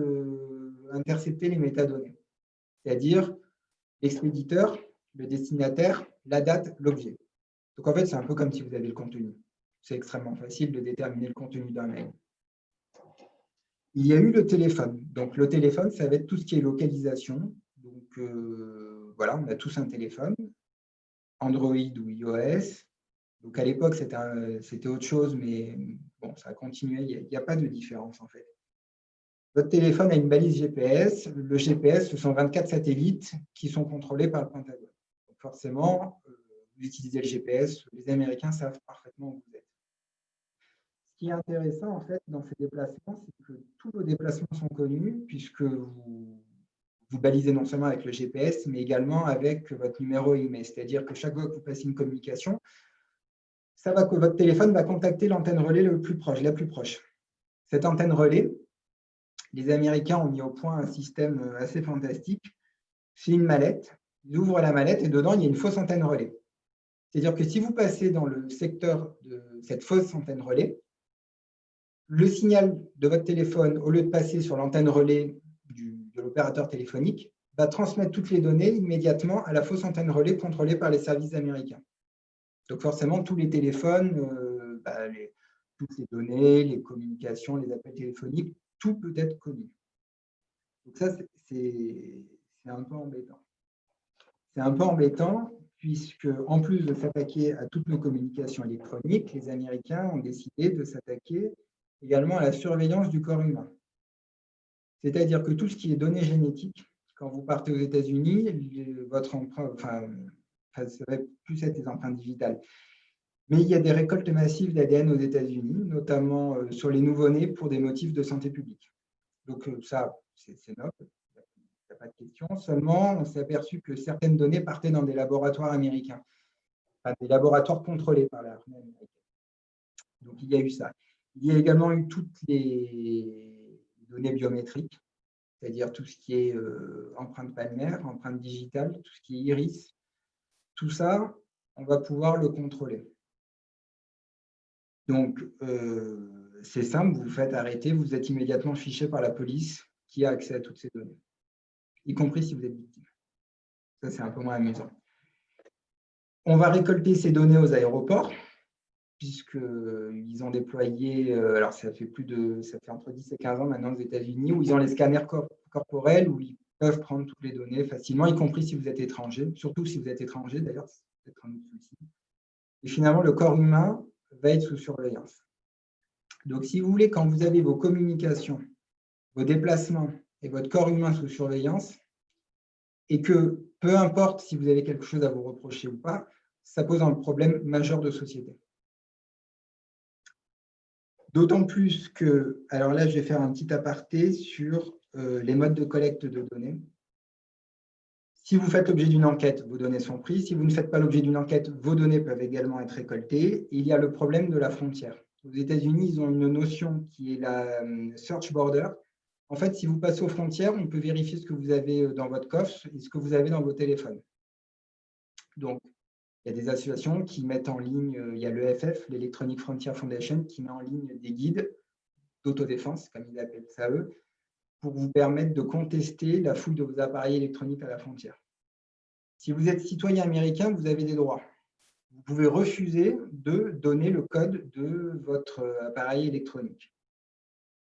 intercepter les métadonnées, c'est-à-dire l'expéditeur, le destinataire, la date, l'objet. Donc en fait, c'est un peu comme si vous avez le contenu. C'est extrêmement facile de déterminer le contenu d'un mail. Il y a eu le téléphone. Donc le téléphone, ça va être tout ce qui est localisation. Donc voilà, on a tous un téléphone, Android ou iOS. Donc à l'époque, c'était autre chose, mais bon, ça a continué. Il n'y a pas de différence en fait. Votre téléphone a une balise GPS. Le GPS, ce sont 24 satellites qui sont contrôlés par le Pentagone. Donc forcément, vous utilisez le GPS, les Américains savent parfaitement où vous êtes. Ce qui est intéressant en fait dans ces déplacements, c'est que tous vos déplacements sont connus puisque vous balisez non seulement avec le GPS, mais également avec votre numéro email. C'est-à-dire que chaque fois que vous passez une communication, ça va que votre téléphone va contacter l'antenne relais la plus proche. Cette antenne relais, les Américains ont mis au point un système assez fantastique. C'est une mallette. Ils ouvrent la mallette et dedans, il y a une fausse antenne relais. C'est-à-dire que si vous passez dans le secteur de cette fausse antenne relais, le signal de votre téléphone, au lieu de passer sur l'antenne relais de l'opérateur téléphonique, va transmettre toutes les données immédiatement à la fausse antenne relais contrôlée par les services américains. Donc forcément, tous les téléphones, toutes les données, les communications, les appels téléphoniques, tout peut être connu. Donc ça, c'est un peu embêtant. C'est un peu embêtant puisque, en plus de s'attaquer à toutes nos communications électroniques, les Américains ont décidé de s'attaquer également à la surveillance du corps humain. C'est-à-dire que tout ce qui est données génétiques, quand vous partez aux États-Unis, votre empreinte, ça va plus être des empreintes digitales. Mais il y a des récoltes massives d'ADN aux États-Unis, notamment sur les nouveau-nés pour des motifs de santé publique. Donc ça, c'est noble. Il n'y a pas de question. Seulement, on s'est aperçu que certaines données partaient dans des laboratoires américains, enfin, des laboratoires contrôlés par l'armée américaine. Donc, il y a eu ça. Il y a également eu toutes les données biométriques, c'est-à-dire tout ce qui est empreinte palmaire, empreinte digitale, tout ce qui est iris. Tout ça, on va pouvoir le contrôler. Donc, c'est simple, vous vous faites arrêter, vous êtes immédiatement fiché par la police qui a accès à toutes ces données, y compris si vous êtes victime. Ça, c'est un peu moins amusant. On va récolter ces données aux aéroports, puisqu'ils ont déployé, alors ça fait entre 10 et 15 ans maintenant aux États-Unis, où ils ont les scanners corporels, où ils peuvent prendre toutes les données facilement, y compris si vous êtes étranger, surtout si vous êtes étranger d'ailleurs, c'est peut-être un autre souci. Et finalement, le corps humain va être sous surveillance. Donc, si vous voulez, quand vous avez vos communications, vos déplacements et votre corps humain sous surveillance, et que peu importe si vous avez quelque chose à vous reprocher ou pas, ça pose un problème majeur de société. D'autant plus que, alors là, je vais faire un petit aparté sur les modes de collecte de données. Si vous faites l'objet d'une enquête, vos données sont prises. Si vous ne faites pas l'objet d'une enquête, vos données peuvent également être récoltées. Il y a le problème de la frontière. Aux États-Unis, ils ont une notion qui est la search border. En fait, si vous passez aux frontières, on peut vérifier ce que vous avez dans votre coffre et ce que vous avez dans vos téléphones. Donc, il y a des associations qui mettent en ligne, il y a l'EFF, l'Electronic Frontier Foundation, qui met en ligne des guides d'autodéfense, comme ils appellent ça eux, pour vous permettre de contester la fouille de vos appareils électroniques à la frontière. Si vous êtes citoyen américain, vous avez des droits. Vous pouvez refuser de donner le code de votre appareil électronique.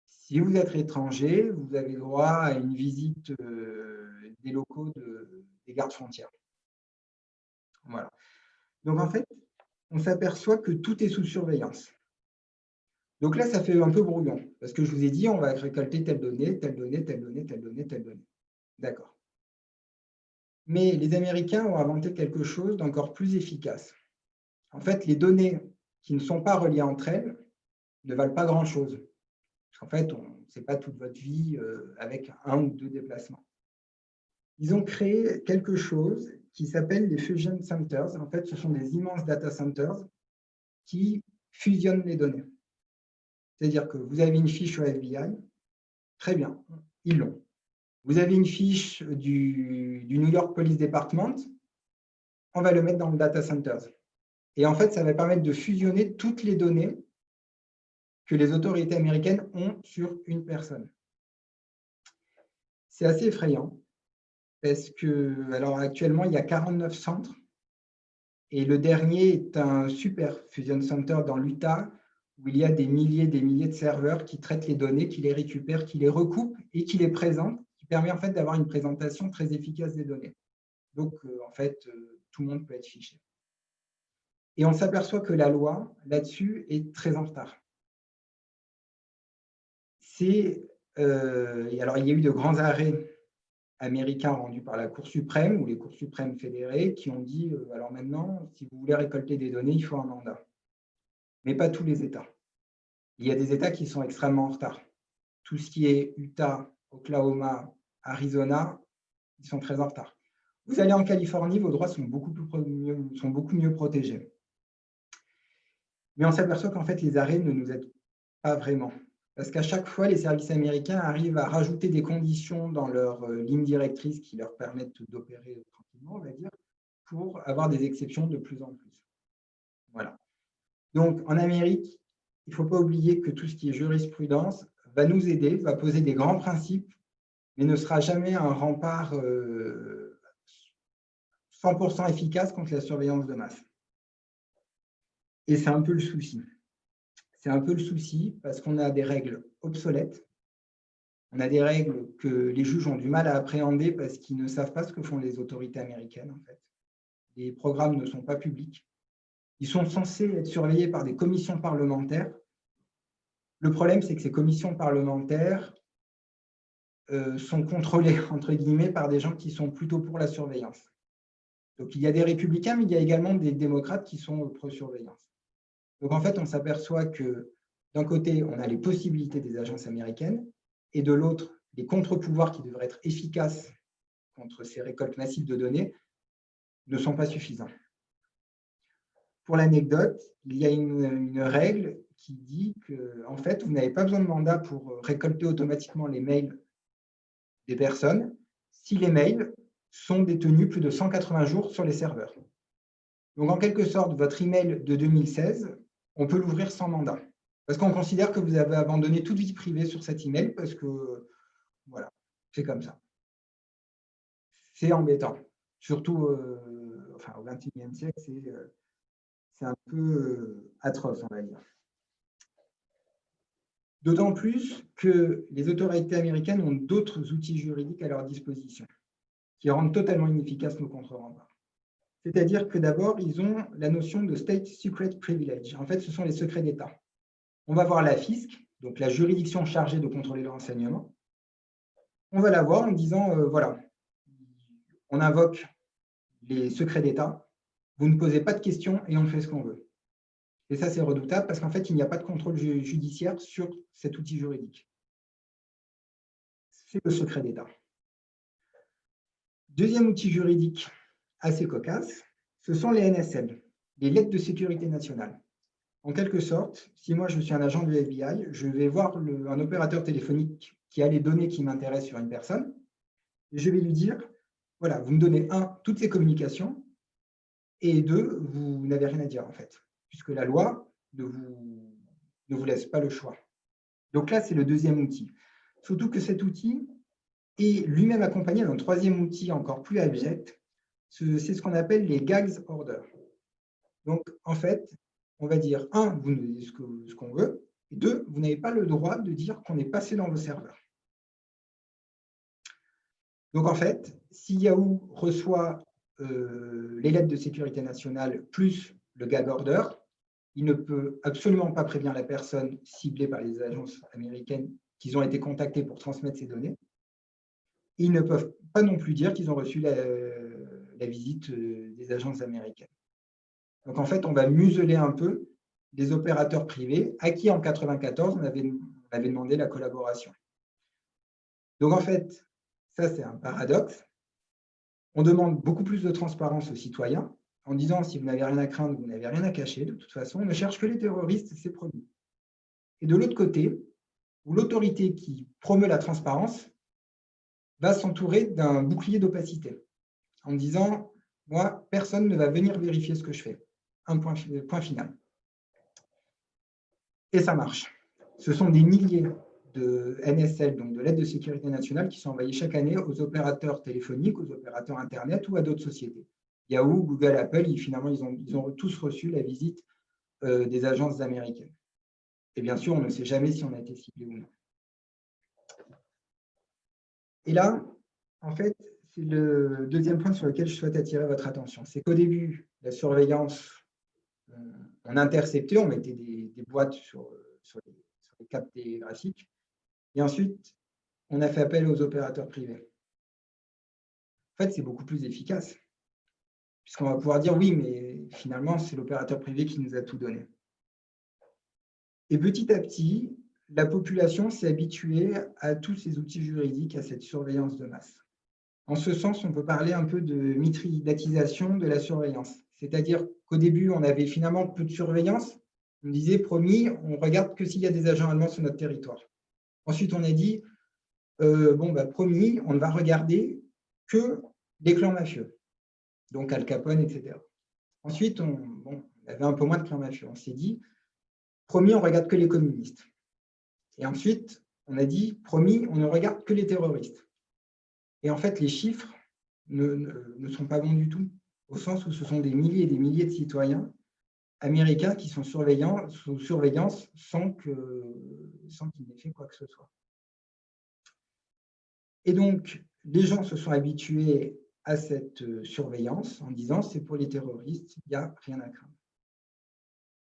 Si vous êtes étranger, vous avez droit à une visite des locaux des gardes frontières. Voilà. Donc, en fait, on s'aperçoit que tout est sous surveillance. Donc là, ça fait un peu brouillon, parce que je vous ai dit, on va récolter telle donnée, telle donnée, telle donnée, telle donnée, telle donnée. D'accord. Mais les Américains ont inventé quelque chose d'encore plus efficace. En fait, les données qui ne sont pas reliées entre elles ne valent pas grand-chose. Parce qu'en fait, on ne sait pas toute votre vie avec un ou deux déplacements. Ils ont créé quelque chose qui s'appelle les Fusion Centers. En fait, ce sont des immenses data centers qui fusionnent les données. C'est-à-dire que vous avez une fiche au FBI, très bien, ils l'ont. Vous avez une fiche du New York Police Department, on va le mettre dans le data centers. Et en fait, ça va permettre de fusionner toutes les données que les autorités américaines ont sur une personne. C'est assez effrayant parce que, alors actuellement, il y a 49 centres et le dernier est un super fusion center dans l'Utah où il y a des milliers de serveurs qui traitent les données, qui les récupèrent, qui les recoupent et qui les présentent, qui permet en fait d'avoir une présentation très efficace des données. Donc, en fait, tout le monde peut être fiché. Et on s'aperçoit que la loi, là-dessus, est très en retard. Alors, il y a eu de grands arrêts américains rendus par la Cour suprême ou les cours suprêmes fédérées qui ont dit alors maintenant, si vous voulez récolter des données, il faut un mandat. Mais pas tous les États. Il y a des États qui sont extrêmement en retard. Tout ce qui est Utah, Oklahoma, Arizona, ils sont très en retard. Vous allez en Californie, vos droits sont beaucoup mieux protégés. Mais on s'aperçoit qu'en fait, les arrêts ne nous aident pas vraiment. Parce qu'à chaque fois, les services américains arrivent à rajouter des conditions dans leur ligne directrice qui leur permettent d'opérer tranquillement, on va dire, pour avoir des exceptions de plus en plus. Voilà. Donc, en Amérique, il ne faut pas oublier que tout ce qui est jurisprudence va nous aider, va poser des grands principes, mais ne sera jamais un rempart 100% efficace contre la surveillance de masse. Et c'est un peu le souci. C'est un peu le souci parce qu'on a des règles obsolètes, on a des règles que les juges ont du mal à appréhender parce qu'ils ne savent pas ce que font les autorités américaines, en fait. Les programmes ne sont pas publics. Ils sont censés être surveillés par des commissions parlementaires. Le problème, c'est que ces commissions parlementaires sont contrôlées, entre guillemets, par des gens qui sont plutôt pour la surveillance. Donc, il y a des républicains, mais il y a également des démocrates qui sont pro-surveillance. Donc, en fait, on s'aperçoit que d'un côté, on a les possibilités des agences américaines et de l'autre, les contre-pouvoirs qui devraient être efficaces contre ces récoltes massives de données ne sont pas suffisants. Pour l'anecdote, il y a une règle qui dit que, en fait, vous n'avez pas besoin de mandat pour récolter automatiquement les mails des personnes si les mails sont détenus plus de 180 jours sur les serveurs. Donc, en quelque sorte, votre email de 2016, on peut l'ouvrir sans mandat. Parce qu'on considère que vous avez abandonné toute vie privée sur cet email parce que, voilà, c'est comme ça. C'est embêtant. Surtout enfin, au XXIe siècle, c'est un peu atroce, on va dire. D'autant plus que les autorités américaines ont d'autres outils juridiques à leur disposition qui rendent totalement inefficaces nos contre-remparts. C'est-à-dire que d'abord, ils ont la notion de State Secret Privilege. En fait, ce sont les secrets d'État. On va voir la FISC, donc la juridiction chargée de contrôler le renseignement. On va la voir en disant, voilà, on invoque les secrets d'État, vous ne posez pas de questions et on fait ce qu'on veut. Et ça, c'est redoutable parce qu'en fait, il n'y a pas de contrôle judiciaire sur cet outil juridique. C'est le secret d'État. Deuxième outil juridique assez cocasse, ce sont les NSL, les lettres de sécurité nationale. En quelque sorte, si moi je suis un agent du FBI, je vais voir un opérateur téléphonique qui a les données qui m'intéressent sur une personne, et je vais lui dire, voilà, vous me donnez toutes ces communications, et deux, vous n'avez rien à dire en fait, puisque la loi ne vous laisse pas le choix. Donc là, c'est le deuxième outil. Surtout que cet outil est lui-même accompagné d'un troisième outil encore plus abject, c'est ce qu'on appelle les gags orders. Donc, en fait, on va dire, vous nous dites ce qu'on veut, et deux, vous n'avez pas le droit de dire qu'on est passé dans vos serveurs. Donc, en fait, si Yahoo reçoit les lettres de sécurité nationale plus le gag order, il ne peut absolument pas prévenir la personne ciblée par les agences américaines qu'ils ont été contactés pour transmettre ces données. Ils ne peuvent pas non plus dire qu'ils ont reçu la visite des agences américaines. Donc, en fait, on va museler un peu les opérateurs privés à qui, en 1994, on avait demandé la collaboration. Donc, en fait, ça, c'est un paradoxe. On demande beaucoup plus de transparence aux citoyens en disant, si vous n'avez rien à craindre, vous n'avez rien à cacher. De toute façon, on ne cherche que les terroristes, c'est promis. Et de l'autre côté, où l'autorité qui promeut la transparence va s'entourer d'un bouclier d'opacité en disant, moi, personne ne va venir vérifier ce que je fais. Un point final. Et ça marche. Ce sont des milliers de NSL, donc de lettres de sécurité nationale, qui sont envoyées chaque année aux opérateurs téléphoniques, aux opérateurs Internet ou à d'autres sociétés. Yahoo, Google, Apple, finalement, ils ont tous reçu la visite des agences américaines. Et bien sûr, on ne sait jamais si on a été ciblé ou non. Et là, en fait, c'est le deuxième point sur lequel je souhaite attirer votre attention. C'est qu'au début, la surveillance, on interceptait, on mettait des boîtes sur les câbles télégraphiques. Et ensuite, on a fait appel aux opérateurs privés. En fait, c'est beaucoup plus efficace, puisqu'on va pouvoir dire oui, mais finalement, c'est l'opérateur privé qui nous a tout donné. Et petit à petit, la population s'est habituée à tous ces outils juridiques, à cette surveillance de masse. En ce sens, on peut parler un peu de mitridatisation de la surveillance. C'est-à-dire qu'au début, on avait finalement peu de surveillance, On disait, promis, on regarde que s'il y a des agents allemands sur notre territoire. Ensuite, on a dit, promis, on ne va regarder que les clans mafieux, donc Al Capone, etc. Ensuite, on avait un peu moins de clans mafieux. On s'est dit, promis, on ne regarde que les communistes. Et ensuite, on a dit, promis, on ne regarde que les terroristes. Et en fait, les chiffres ne sont pas bons du tout, au sens où ce sont des milliers et des milliers de citoyens américains qui sont sous surveillance sans qu'ils n'aient fait quoi que ce soit. Et donc, les gens se sont habitués à cette surveillance en disant c'est pour les terroristes, il n'y a rien à craindre.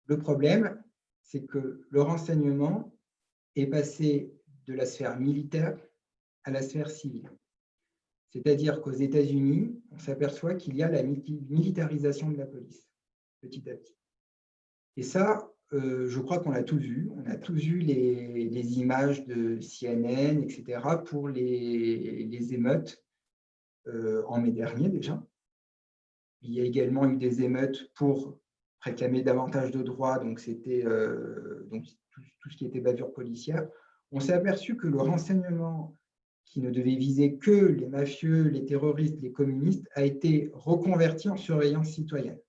Le problème, c'est que le renseignement est passé de la sphère militaire à la sphère civile. C'est-à-dire qu'aux États-Unis, on s'aperçoit qu'il y a la militarisation de la police, petit à petit. Et ça, je crois qu'on l'a tous vu. On a tous vu les images de CNN, etc., pour les émeutes en mai dernier déjà. Il y a également eu des émeutes pour réclamer davantage de droits, donc c'était tout ce qui était bavure policière. On s'est aperçu que le renseignement qui ne devait viser que les mafieux, les terroristes, les communistes, a été reconverti en surveillance citoyenne.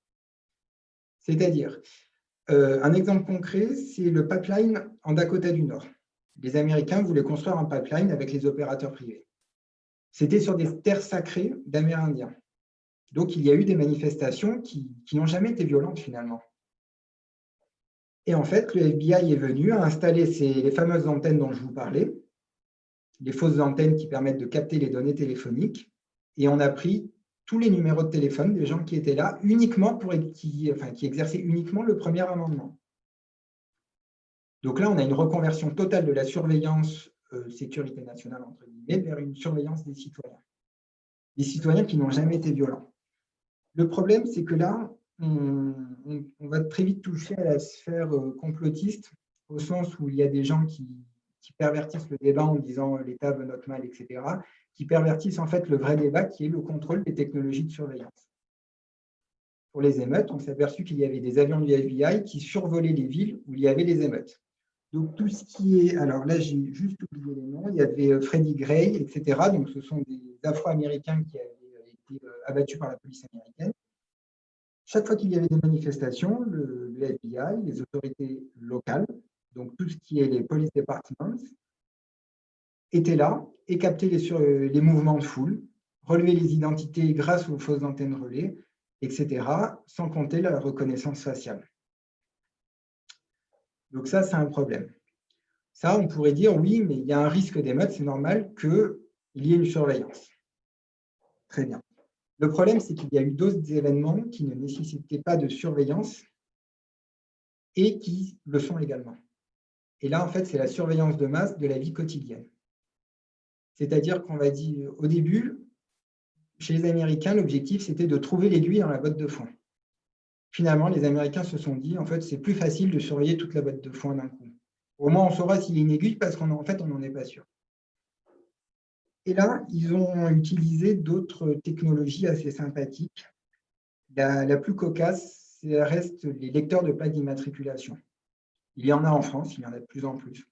C'est-à-dire, un exemple concret, c'est le pipeline en Dakota du Nord. Les Américains voulaient construire un pipeline avec les opérateurs privés. C'était sur des terres sacrées d'Amérindiens. Donc, il y a eu des manifestations qui n'ont jamais été violentes finalement. Et en fait, le FBI est venu à installer les fameuses antennes dont je vous parlais, les fausses antennes qui permettent de capter les données téléphoniques, et on a pris tous les numéros de téléphone des gens qui étaient là, uniquement qui exerçaient uniquement le premier amendement. Donc là, on a une reconversion totale de la surveillance sécurité nationale, entre guillemets, vers une surveillance des citoyens qui n'ont jamais été violents. Le problème, c'est que là, on va très vite toucher à la sphère complotiste, au sens où il y a des gens qui pervertissent le débat en disant l'État veut notre mal, etc., qui pervertissent en fait le vrai débat qui est le contrôle des technologies de surveillance. Pour les émeutes, on s'est aperçu qu'il y avait des avions du FBI qui survolaient les villes où il y avait les émeutes. Donc tout ce qui est, alors là j'ai juste oublié les noms, il y avait Freddie Gray, etc. Donc ce sont des Afro-Américains qui avaient été abattus par la police américaine. Chaque fois qu'il y avait des manifestations, le FBI, les autorités locales, donc tout ce qui est les police departments, étaient là et captaient les mouvements de foule, relevaient les identités grâce aux fausses antennes relais, etc., sans compter la reconnaissance faciale. Donc ça, c'est un problème. Ça, on pourrait dire, oui, mais il y a un risque d'émeute, c'est normal qu'il y ait une surveillance. Très bien. Le problème, c'est qu'il y a eu d'autres événements qui ne nécessitaient pas de surveillance et qui le sont également. Et là, en fait, c'est la surveillance de masse de la vie quotidienne. C'est-à-dire qu'on va dire, au début, chez les Américains, l'objectif, c'était de trouver l'aiguille dans la botte de foin. Finalement, les Américains se sont dit, en fait, c'est plus facile de surveiller toute la botte de foin d'un coup. Au moins, on saura s'il y a une aiguille parce qu'en fait, on n'en est pas sûr. Et là, ils ont utilisé d'autres technologies assez sympathiques. La plus cocasse, ça reste les lecteurs de plaques d'immatriculation. Il y en a en France, il y en a de plus en plus.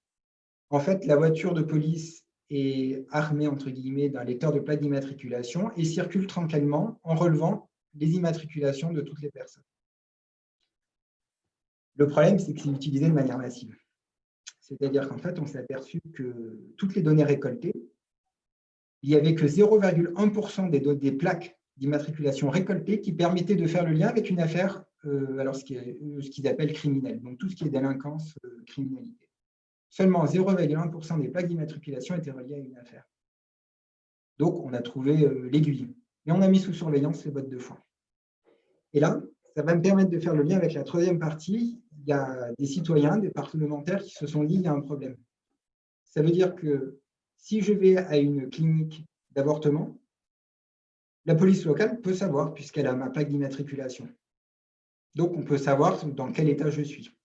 En fait, la voiture de police est armée, entre guillemets, d'un lecteur de plaques d'immatriculation et circule tranquillement en relevant les immatriculations de toutes les personnes. Le problème, c'est que c'est utilisé de manière massive. C'est-à-dire qu'en fait, on s'est aperçu que toutes les données récoltées, il n'y avait que 0,1% des plaques d'immatriculation récoltées qui permettaient de faire le lien avec une affaire, ce qu'ils appellent criminelle, donc tout ce qui est délinquance, criminalité. Seulement 0,1% des plaques d'immatriculation étaient reliées à une affaire. Donc, on a trouvé l'aiguille. Et on a mis sous surveillance les bottes de foin. Et là, ça va me permettre de faire le lien avec la troisième partie. Il y a des citoyens, des parlementaires qui se sont dit qu'il y a un problème. Ça veut dire que si je vais à une clinique d'avortement, la police locale peut savoir puisqu'elle a ma plaque d'immatriculation. Donc, on peut savoir dans quel état je suis.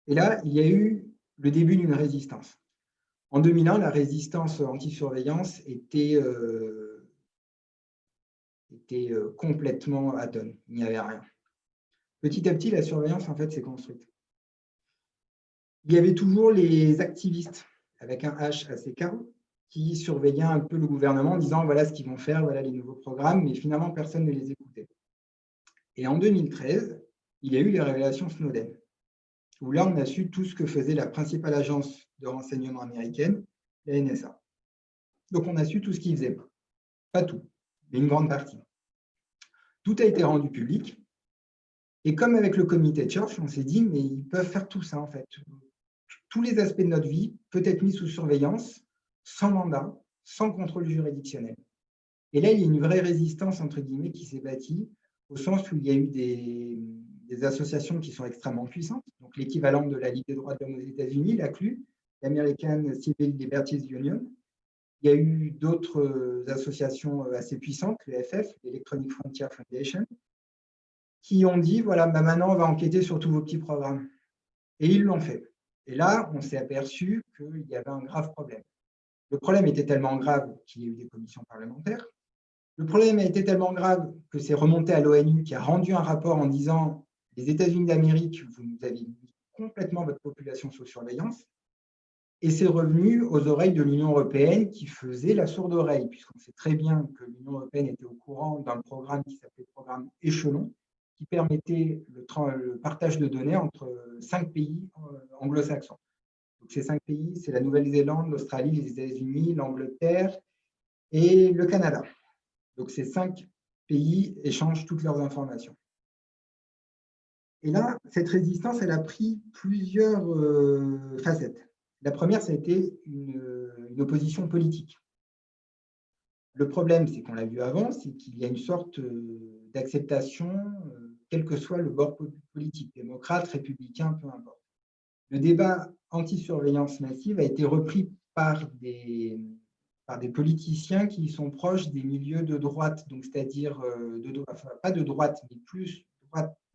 Et là, il y a eu le début d'une résistance. En 2001, la résistance anti-surveillance était complètement atone. Il n'y avait rien. Petit à petit, la surveillance, en fait, s'est construite. Il y avait toujours les activistes, avec un H assez calme, qui surveillaient un peu le gouvernement en disant voilà ce qu'ils vont faire, voilà les nouveaux programmes, mais finalement, personne ne les écoutait. Et en 2013, il y a eu les révélations Snowden, où là, on a su tout ce que faisait la principale agence de renseignement américaine, la NSA. Donc, on a su tout ce qu'ils faisaient. Pas tout, mais une grande partie. Tout a été rendu public. Et comme avec le comité de Church, on s'est dit, mais ils peuvent faire tout ça, en fait. Tous les aspects de notre vie peuvent être mis sous surveillance, sans mandat, sans contrôle juridictionnel. Et là, il y a une vraie résistance, entre guillemets, qui s'est bâtie, au sens où il y a eu des associations qui sont extrêmement puissantes, donc l'équivalent de la Ligue des droits de l'homme aux États-Unis, la CLU, l'American Civil Liberties Union. Il y a eu d'autres associations assez puissantes, l'EFF, l'Electronic Frontier Foundation, qui ont dit, voilà, bah maintenant, on va enquêter sur tous vos petits programmes. Et ils l'ont fait. Et là, on s'est aperçu qu'il y avait un grave problème. Le problème était tellement grave qu'il y a eu des commissions parlementaires. Le problème a été tellement grave que c'est remonté à l'ONU qui a rendu un rapport en disant les États-Unis d'Amérique, vous nous avez mis complètement votre population sous surveillance. Et c'est revenu aux oreilles de l'Union européenne qui faisait la sourde oreille, puisqu'on sait très bien que l'Union européenne était au courant d'un programme qui s'appelait le programme Échelon, qui permettait le partage de données entre 5 pays anglo-saxons. Donc ces 5 pays, c'est la Nouvelle-Zélande, l'Australie, les États-Unis, l'Angleterre et le Canada. Donc ces 5 pays échangent toutes leurs informations. Et là, cette résistance, elle a pris plusieurs facettes. La première, ça a été une opposition politique. Le problème, c'est qu'on l'a vu avant, c'est qu'il y a une sorte d'acceptation, quel que soit le bord politique, démocrate, républicain, peu importe. Le débat anti-surveillance massive a été repris par des politiciens qui sont proches des milieux de droite, donc c'est-à-dire, enfin, pas de droite, mais plus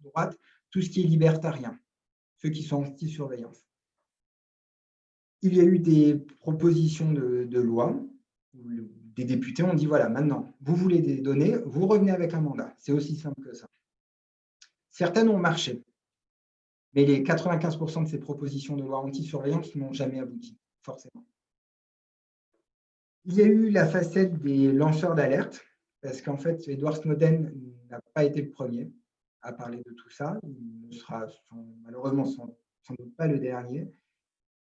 droite, tout ce qui est libertarien, ceux qui sont anti-surveillance. Il y a eu des propositions de loi où des députés ont dit, voilà, maintenant, vous voulez des données, vous revenez avec un mandat. C'est aussi simple que ça. Certaines ont marché, mais les 95% de ces propositions de loi anti-surveillance n'ont jamais abouti, forcément. Il y a eu la facette des lanceurs d'alerte, parce qu'en fait, Edward Snowden n'a pas été le premier à parler de tout ça. Il ne sera malheureusement sans doute pas le dernier.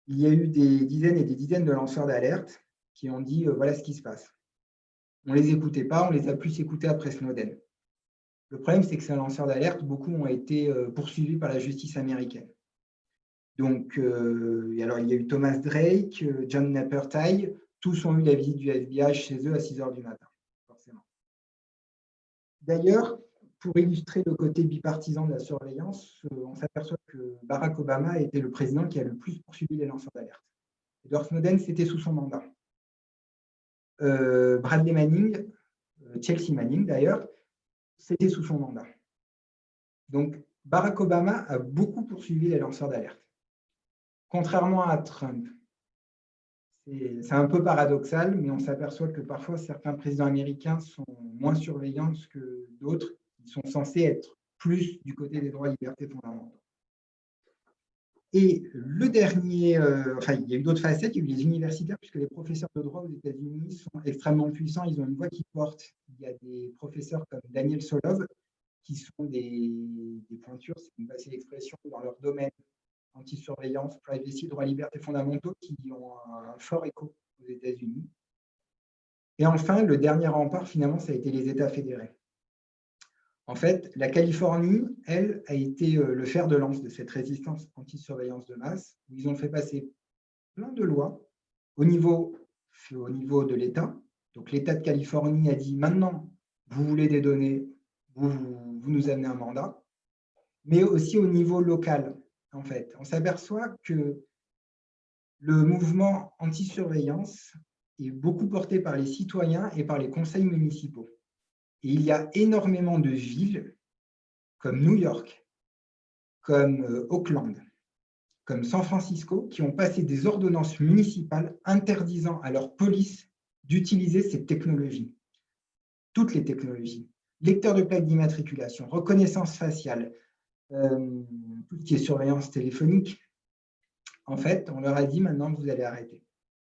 Il y a eu des dizaines et des dizaines de lanceurs d'alerte qui ont dit voilà ce qui se passe. On ne les écoutait pas, on les a plus écoutés après Snowden. Le problème, c'est que ces lanceurs d'alerte, beaucoup ont été poursuivis par la justice américaine. Donc, alors, il y a eu Thomas Drake, John Napertile, tous ont eu la visite du FBI chez eux à 6 h du matin, forcément. D'ailleurs, pour illustrer le côté bipartisan de la surveillance, on s'aperçoit que Barack Obama était le président qui a le plus poursuivi les lanceurs d'alerte. Edward Snowden, c'était sous son mandat. Bradley Manning, Chelsea Manning d'ailleurs, c'était sous son mandat. Donc, Barack Obama a beaucoup poursuivi les lanceurs d'alerte. Contrairement à Trump, c'est un peu paradoxal, mais on s'aperçoit que parfois certains présidents américains sont moins surveillants que d'autres qui sont censés être plus du côté des droits et libertés fondamentaux. Et le dernier, enfin, il y a eu d'autres facettes, il y a eu les universitaires, puisque les professeurs de droit aux États-Unis sont extrêmement puissants, ils ont une voix qui porte. Il y a des professeurs comme Daniel Solov, qui sont des pointures, c'est une passée d'expression dans leur domaine, anti-surveillance, privacy, droits et libertés fondamentaux, qui ont un fort écho aux États-Unis. Et enfin, le dernier rempart, finalement, ça a été les États fédérés. En fait, la Californie, elle, a été le fer de lance de cette résistance anti-surveillance de masse, où ils ont fait passer plein de lois au niveau de l'État. Donc, l'État de Californie a dit, maintenant, vous voulez des données, vous nous amenez un mandat, mais aussi au niveau local, en fait. On s'aperçoit que le mouvement anti-surveillance est beaucoup porté par les citoyens et par les conseils municipaux. Et il y a énormément de villes comme New York, comme Auckland, comme San Francisco, qui ont passé des ordonnances municipales interdisant à leur police d'utiliser ces technologies. Toutes les technologies. Lecteur de plaques d'immatriculation, reconnaissance faciale, tout ce qui est surveillance téléphonique. En fait, on leur a dit maintenant, vous allez arrêter.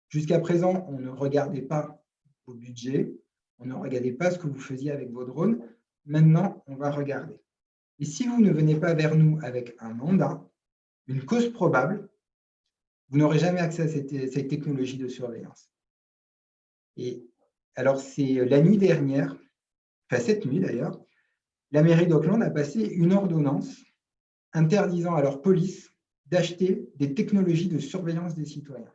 Jusqu'à présent, on ne regardait pas vos budgets, on ne regardait pas ce que vous faisiez avec vos drones. Maintenant, on va regarder. Et si vous ne venez pas vers nous avec un mandat, une cause probable, vous n'aurez jamais accès à cette technologie de surveillance. Et alors, c'est la nuit dernière, enfin cette nuit d'ailleurs, la mairie d'Auckland a passé une ordonnance interdisant à leur police d'acheter des technologies de surveillance des citoyens.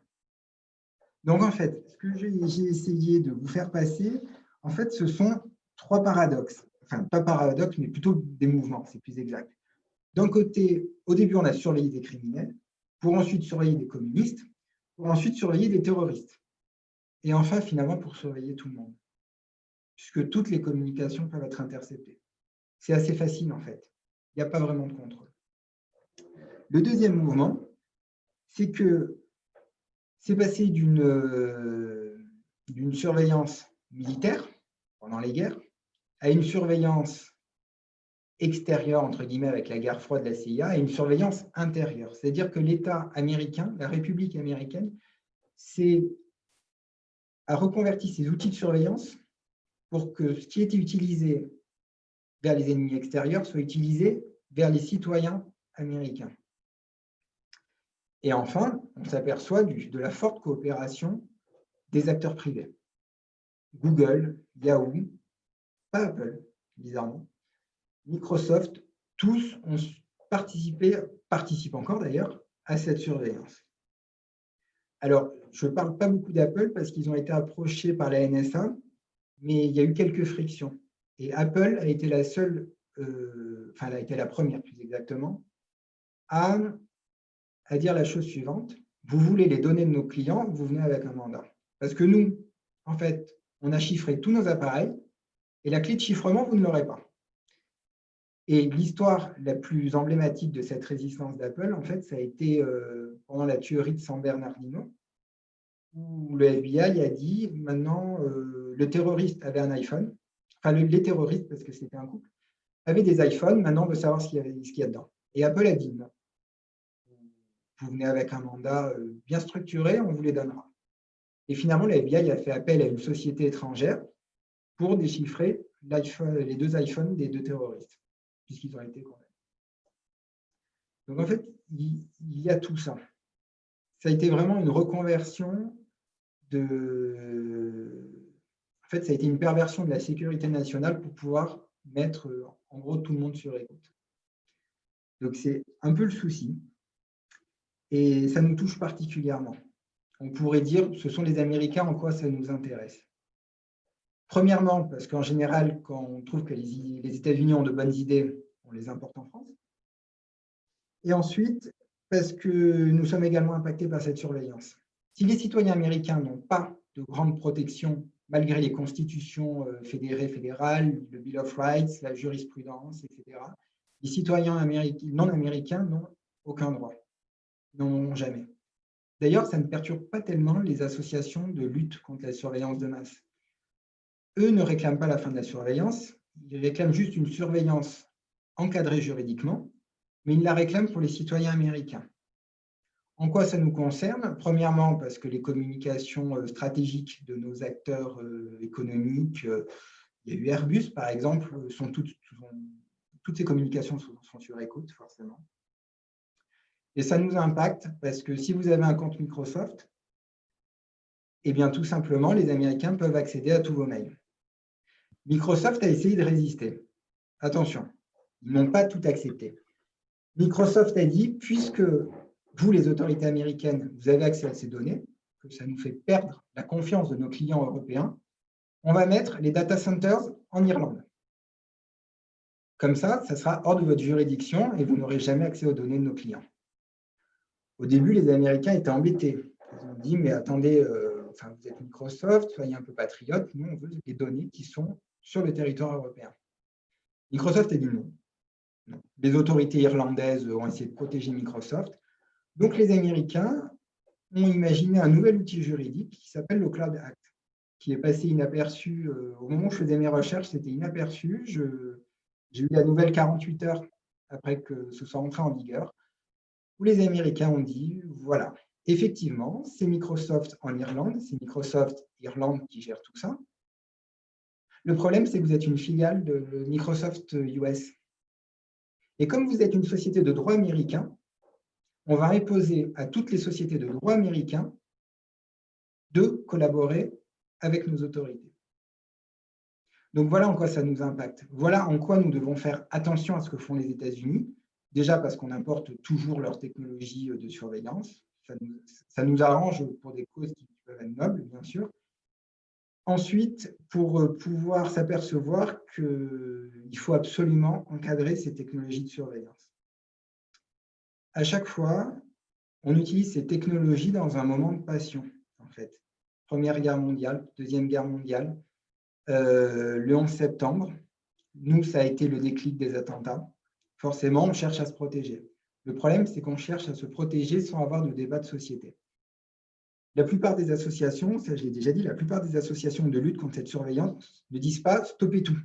Donc, en fait, ce que j'ai essayé de vous faire passer, en fait, ce sont trois paradoxes. Enfin, pas paradoxes, mais plutôt des mouvements, c'est plus exact. D'un côté, au début, on a surveillé des criminels, pour ensuite surveiller des communistes, pour ensuite surveiller des terroristes. Et enfin, finalement, pour surveiller tout le monde, puisque toutes les communications peuvent être interceptées. C'est assez facile, en fait. Il n'y a pas vraiment de contrôle. Le deuxième mouvement, c'est que c'est passé d'une surveillance militaire pendant les guerres à une surveillance extérieure, entre guillemets, avec la guerre froide de la CIA, et une surveillance intérieure. C'est-à-dire que l'État américain, la République américaine, a reconverti ses outils de surveillance pour que ce qui était utilisé vers les ennemis extérieurs soit utilisé vers les citoyens américains. Et enfin, on s'aperçoit de la forte coopération des acteurs privés. Google, Yahoo, pas Apple, bizarrement, Microsoft, tous ont participent encore d'ailleurs, à cette surveillance. Alors, je ne parle pas beaucoup d'Apple parce qu'ils ont été approchés par la NSA, mais il y a eu quelques frictions. Et Apple a été la seule, elle a été la première plus exactement, à dire la chose suivante: vous voulez les données de nos clients, vous venez avec un mandat. Parce que nous, en fait, on a chiffré tous nos appareils et la clé de chiffrement, vous ne l'aurez pas. Et l'histoire la plus emblématique de cette résistance d'Apple, en fait, ça a été pendant la tuerie de San Bernardino, où le FBI a dit maintenant, le terroriste avait un iPhone, enfin les terroristes, parce que c'était un couple, avaient des iPhones, maintenant on veut savoir ce qu'il y a dedans. Et Apple a dit non. Vous venez avec un mandat bien structuré, on vous les donnera. Et finalement, le FBI a fait appel à une société étrangère pour déchiffrer les deux iPhones des deux terroristes, puisqu'ils ont été condamnés. Donc en fait, il y a tout ça. Ça a été vraiment une reconversion En fait, ça a été une perversion de la sécurité nationale pour pouvoir mettre, en gros, tout le monde sur écoute. Donc c'est un peu le souci. Et ça nous touche particulièrement. On pourrait dire, ce sont les Américains, en quoi ça nous intéresse. Premièrement, parce qu'en général, quand on trouve que les États-Unis ont de bonnes idées, on les importe en France. Et ensuite, parce que nous sommes également impactés par cette surveillance. Si les citoyens américains n'ont pas de grande protection, malgré les constitutions fédérales, le Bill of Rights, la jurisprudence, etc., les citoyens non américains n'ont aucun droit, n'en ont jamais. D'ailleurs, ça ne perturbe pas tellement les associations de lutte contre la surveillance de masse. Eux ne réclament pas la fin de la surveillance, ils réclament juste une surveillance encadrée juridiquement, mais ils la réclament pour les citoyens américains. En quoi ça nous concerne? Premièrement, parce que les communications stratégiques de nos acteurs économiques, il y a eu Airbus, par exemple, toutes ces communications sont sur écoute, forcément. Et ça nous impacte parce que si vous avez un compte Microsoft, eh bien, tout simplement, les Américains peuvent accéder à tous vos mails. Microsoft a essayé de résister. Attention, ils n'ont pas tout accepté. Microsoft a dit, puisque vous, les autorités américaines, vous avez accès à ces données, que ça nous fait perdre la confiance de nos clients européens, on va mettre les data centers en Irlande. Comme ça sera hors de votre juridiction et vous n'aurez jamais accès aux données de nos clients. Au début, les Américains étaient embêtés. Ils ont dit, mais attendez, vous êtes Microsoft, soyez un peu patriote, nous, on veut des données qui sont sur le territoire européen. Microsoft a dit non. Non. Les autorités irlandaises ont essayé de protéger Microsoft. Donc, les Américains ont imaginé un nouvel outil juridique qui s'appelle le Cloud Act, qui est passé inaperçu. Au moment où je faisais mes recherches, c'était inaperçu. J'ai eu la nouvelle 48 heures après que ce soit entré en vigueur, où les Américains ont dit, voilà, effectivement, c'est Microsoft en Irlande, c'est Microsoft Irlande qui gère tout ça. Le problème, c'est que vous êtes une filiale de Microsoft US. Et comme vous êtes une société de droit américain, on va imposer à toutes les sociétés de droit américain de collaborer avec nos autorités. Donc voilà en quoi ça nous impacte. Voilà en quoi nous devons faire attention à ce que font les États-Unis. Déjà parce qu'on importe toujours leur technologie de surveillance. Ça nous arrange pour des causes qui peuvent être nobles, bien sûr. Ensuite, pour pouvoir s'apercevoir qu'il faut absolument encadrer ces technologies de surveillance. À chaque fois, on utilise ces technologies dans un moment de passion, en fait. Première Guerre mondiale, Deuxième Guerre mondiale, le 11 septembre, nous, ça a été le déclic des attentats. Forcément, on cherche à se protéger. Le problème, c'est qu'on cherche à se protéger sans avoir de débat de société. La plupart des associations, ça je l'ai déjà dit, la plupart des associations de lutte contre cette surveillance ne disent pas « stoppez tout ».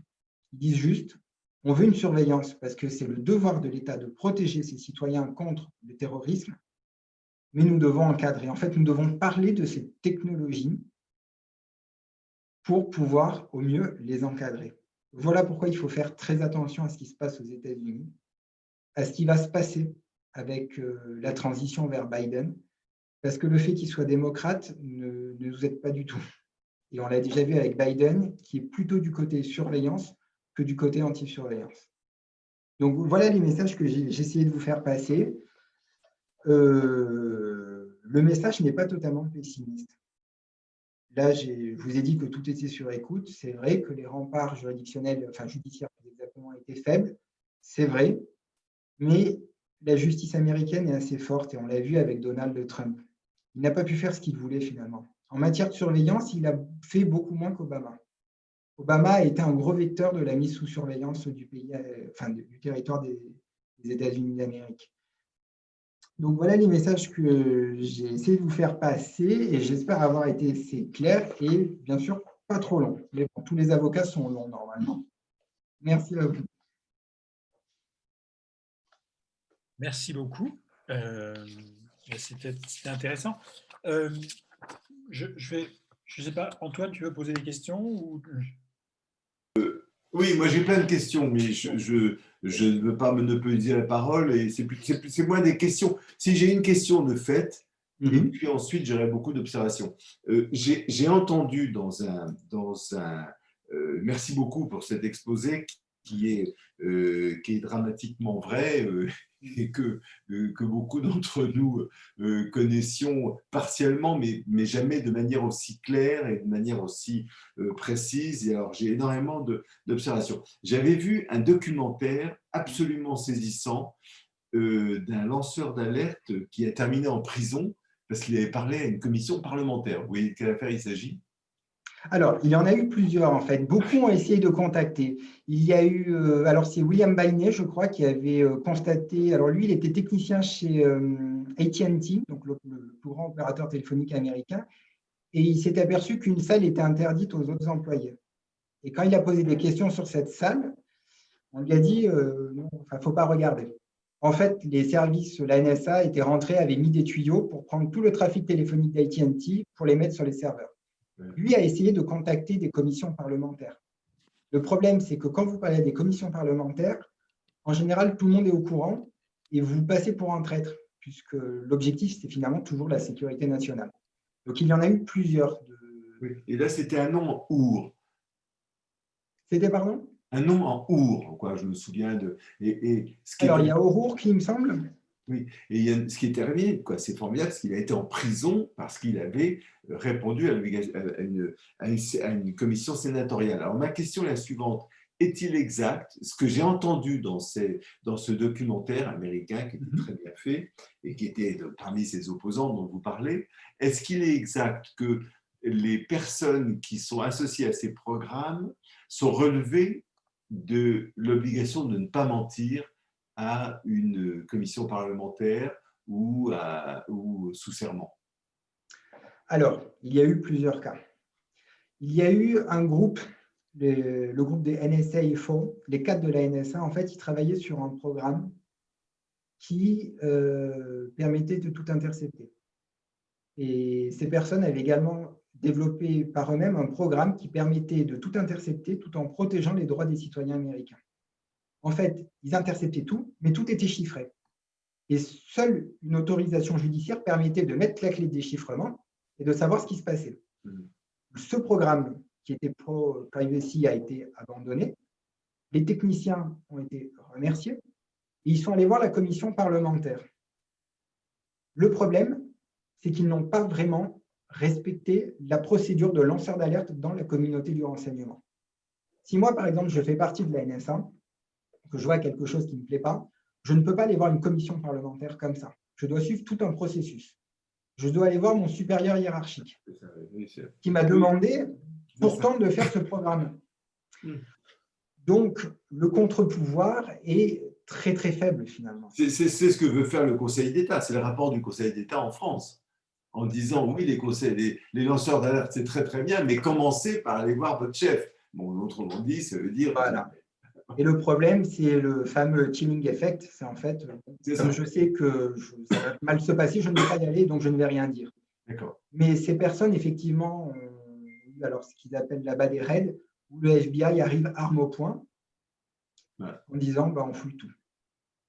Ils disent juste « on veut une surveillance parce que c'est le devoir de l'État de protéger ses citoyens contre le terrorisme, mais nous devons encadrer ». En fait, nous devons parler de ces technologies pour pouvoir au mieux les encadrer. Voilà pourquoi il faut faire très attention à ce qui se passe aux États-Unis, à ce qui va se passer avec la transition vers Biden, parce que le fait qu'il soit démocrate ne nous aide pas du tout. Et on l'a déjà vu avec Biden, qui est plutôt du côté surveillance que du côté anti-surveillance. Donc voilà les messages que j'ai essayé de vous faire passer. Le message n'est pas totalement pessimiste. Là, je vous ai dit que tout était sur écoute. C'est vrai que les remparts juridictionnels, enfin judiciaires plus exactement, étaient faibles. C'est vrai. Mais la justice américaine est assez forte et on l'a vu avec Donald Trump. Il n'a pas pu faire ce qu'il voulait finalement. En matière de surveillance, il a fait beaucoup moins qu'Obama. Obama a été un gros vecteur de la mise sous surveillance du pays, enfin du territoire des États-Unis d'Amérique. Donc voilà les messages que j'ai essayé de vous faire passer et j'espère avoir été assez clair et bien sûr pas trop long. Mais bon, tous les avocats sont longs normalement. Merci à vous. Merci beaucoup. C'était intéressant. Je ne sais pas, Antoine, tu veux poser des questions ou... Oui, moi j'ai plein de questions, mais je ne veux pas monopoliser la parole et c'est moins des questions. Si j'ai une question de fait, et puis ensuite j'aurai beaucoup d'observations. J'ai entendu merci beaucoup pour cet exposé qui est dramatiquement vrai et que beaucoup d'entre nous connaissions partiellement, mais jamais de manière aussi claire et de manière aussi précise. Et alors, j'ai énormément d'observations. J'avais vu un documentaire absolument saisissant d'un lanceur d'alerte qui a terminé en prison parce qu'il avait parlé à une commission parlementaire. Vous voyez de quelle affaire il s'agit? Alors, il y en a eu plusieurs, en fait. Beaucoup ont essayé de contacter. Il y a eu, alors c'est William Bainey, je crois, qui avait constaté, alors lui, il était technicien chez AT&T, donc le plus grand opérateur téléphonique américain, et il s'est aperçu qu'une salle était interdite aux autres employés. Et quand il a posé des questions sur cette salle, on lui a dit, non, enfin, faut pas regarder. En fait, les services, la NSA étaient rentrés, avaient mis des tuyaux pour prendre tout le trafic téléphonique d'AT&T pour les mettre sur les serveurs. Lui a essayé de contacter des commissions parlementaires. Le problème, c'est que quand vous parlez à des commissions parlementaires, en général, tout le monde est au courant et vous passez pour un traître, puisque l'objectif, c'est finalement toujours la sécurité nationale. Donc, il y en a eu plusieurs. Oui. Et là, c'était un nom en our. C'était, pardon? Un nom en our, quoi. Je me souviens de… Alors, il y a O'Rourke, il me semble. Oui, et il y a ce qui est terminé, quoi. C'est formidable, c'est qu'il a été en prison parce qu'il avait répondu à une commission sénatoriale. Alors, ma question est la suivante. Est-il exact, ce que j'ai entendu dans ce documentaire américain qui était très bien fait et qui était parmi ses opposants dont vous parlez, est-ce qu'il est exact que les personnes qui sont associées à ces programmes sont relevées de l'obligation de ne pas mentir à une commission parlementaire ou sous serment? Alors, il y a eu plusieurs cas. Il y a eu un groupe le groupe des NSA-FO, les cadres de la NSA, en fait, ils travaillaient sur un programme qui permettait de tout intercepter. Et ces personnes avaient également développé par eux-mêmes un programme qui permettait de tout intercepter tout en protégeant les droits des citoyens américains. En fait, ils interceptaient tout, mais tout était chiffré. Et seule une autorisation judiciaire permettait de mettre la clé de déchiffrement et de savoir ce qui se passait. Ce programme qui était pro-privacy a été abandonné. Les techniciens ont été remerciés et ils sont allés voir la commission parlementaire. Le problème, c'est qu'ils n'ont pas vraiment respecté la procédure de lanceur d'alerte dans la communauté du renseignement. Si moi, par exemple, je fais partie de la NSA, que je vois quelque chose qui ne me plaît pas, je ne peux pas aller voir une commission parlementaire comme ça. Je dois suivre tout un processus. Je dois aller voir mon supérieur hiérarchique qui m'a demandé pourtant de faire ce programme. Donc, le contre-pouvoir est très, très faible finalement. C'est ce que veut faire le Conseil d'État. C'est le rapport du Conseil d'État en France, en disant oui, les lanceurs d'alerte, c'est très, très bien, mais commencez par aller voir votre chef. Bon, autrement dit, ça veut dire… Voilà. Et le problème, c'est le fameux chilling effect. C'est en fait, comme je sais que ça va mal se passer, je ne vais pas y aller, donc je ne vais rien dire. Mais ces personnes, effectivement, ont eu alors ce qu'ils appellent là-bas des raids, où le FBI arrive arme au poing, en disant bah, on fouille tout.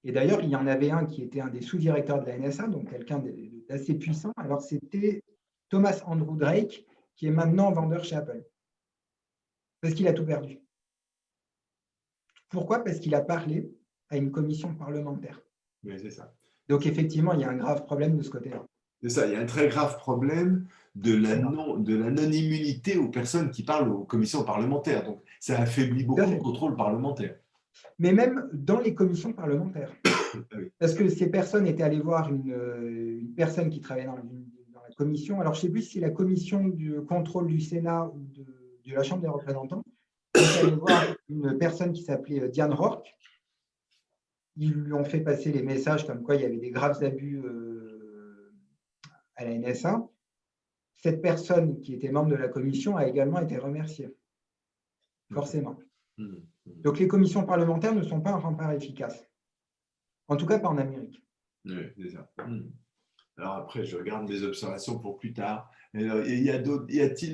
Et d'ailleurs, il y en avait un qui était un des sous-directeurs de la NSA, donc quelqu'un d'assez puissant. Alors, c'était Thomas Andrew Drake, qui est maintenant vendeur chez Apple. Parce qu'il a tout perdu. Pourquoi? Parce qu'il a parlé à une commission parlementaire. Oui, c'est ça. Donc, effectivement, il y a un grave problème de ce côté-là. C'est ça, il y a un très grave problème de la non-immunité aux personnes qui parlent aux commissions parlementaires. Donc, ça affaiblit beaucoup le contrôle parlementaire. Mais même dans les commissions parlementaires. Parce que ces personnes étaient allées voir une personne qui travaillait dans la commission. Alors, je ne sais plus si c'est la commission du contrôle du Sénat ou de la Chambre des représentants. Ils sont allés voir une personne qui s'appelait Diane Rourke. Ils lui ont fait passer les messages comme quoi il y avait des graves abus à la NSA. Cette personne qui était membre de la commission a également été remerciée. Forcément. Donc, les commissions parlementaires ne sont pas un rempart efficace. En tout cas, pas en Amérique. Oui, c'est ça. Alors après, je regarde des observations pour plus tard. Y a-t-il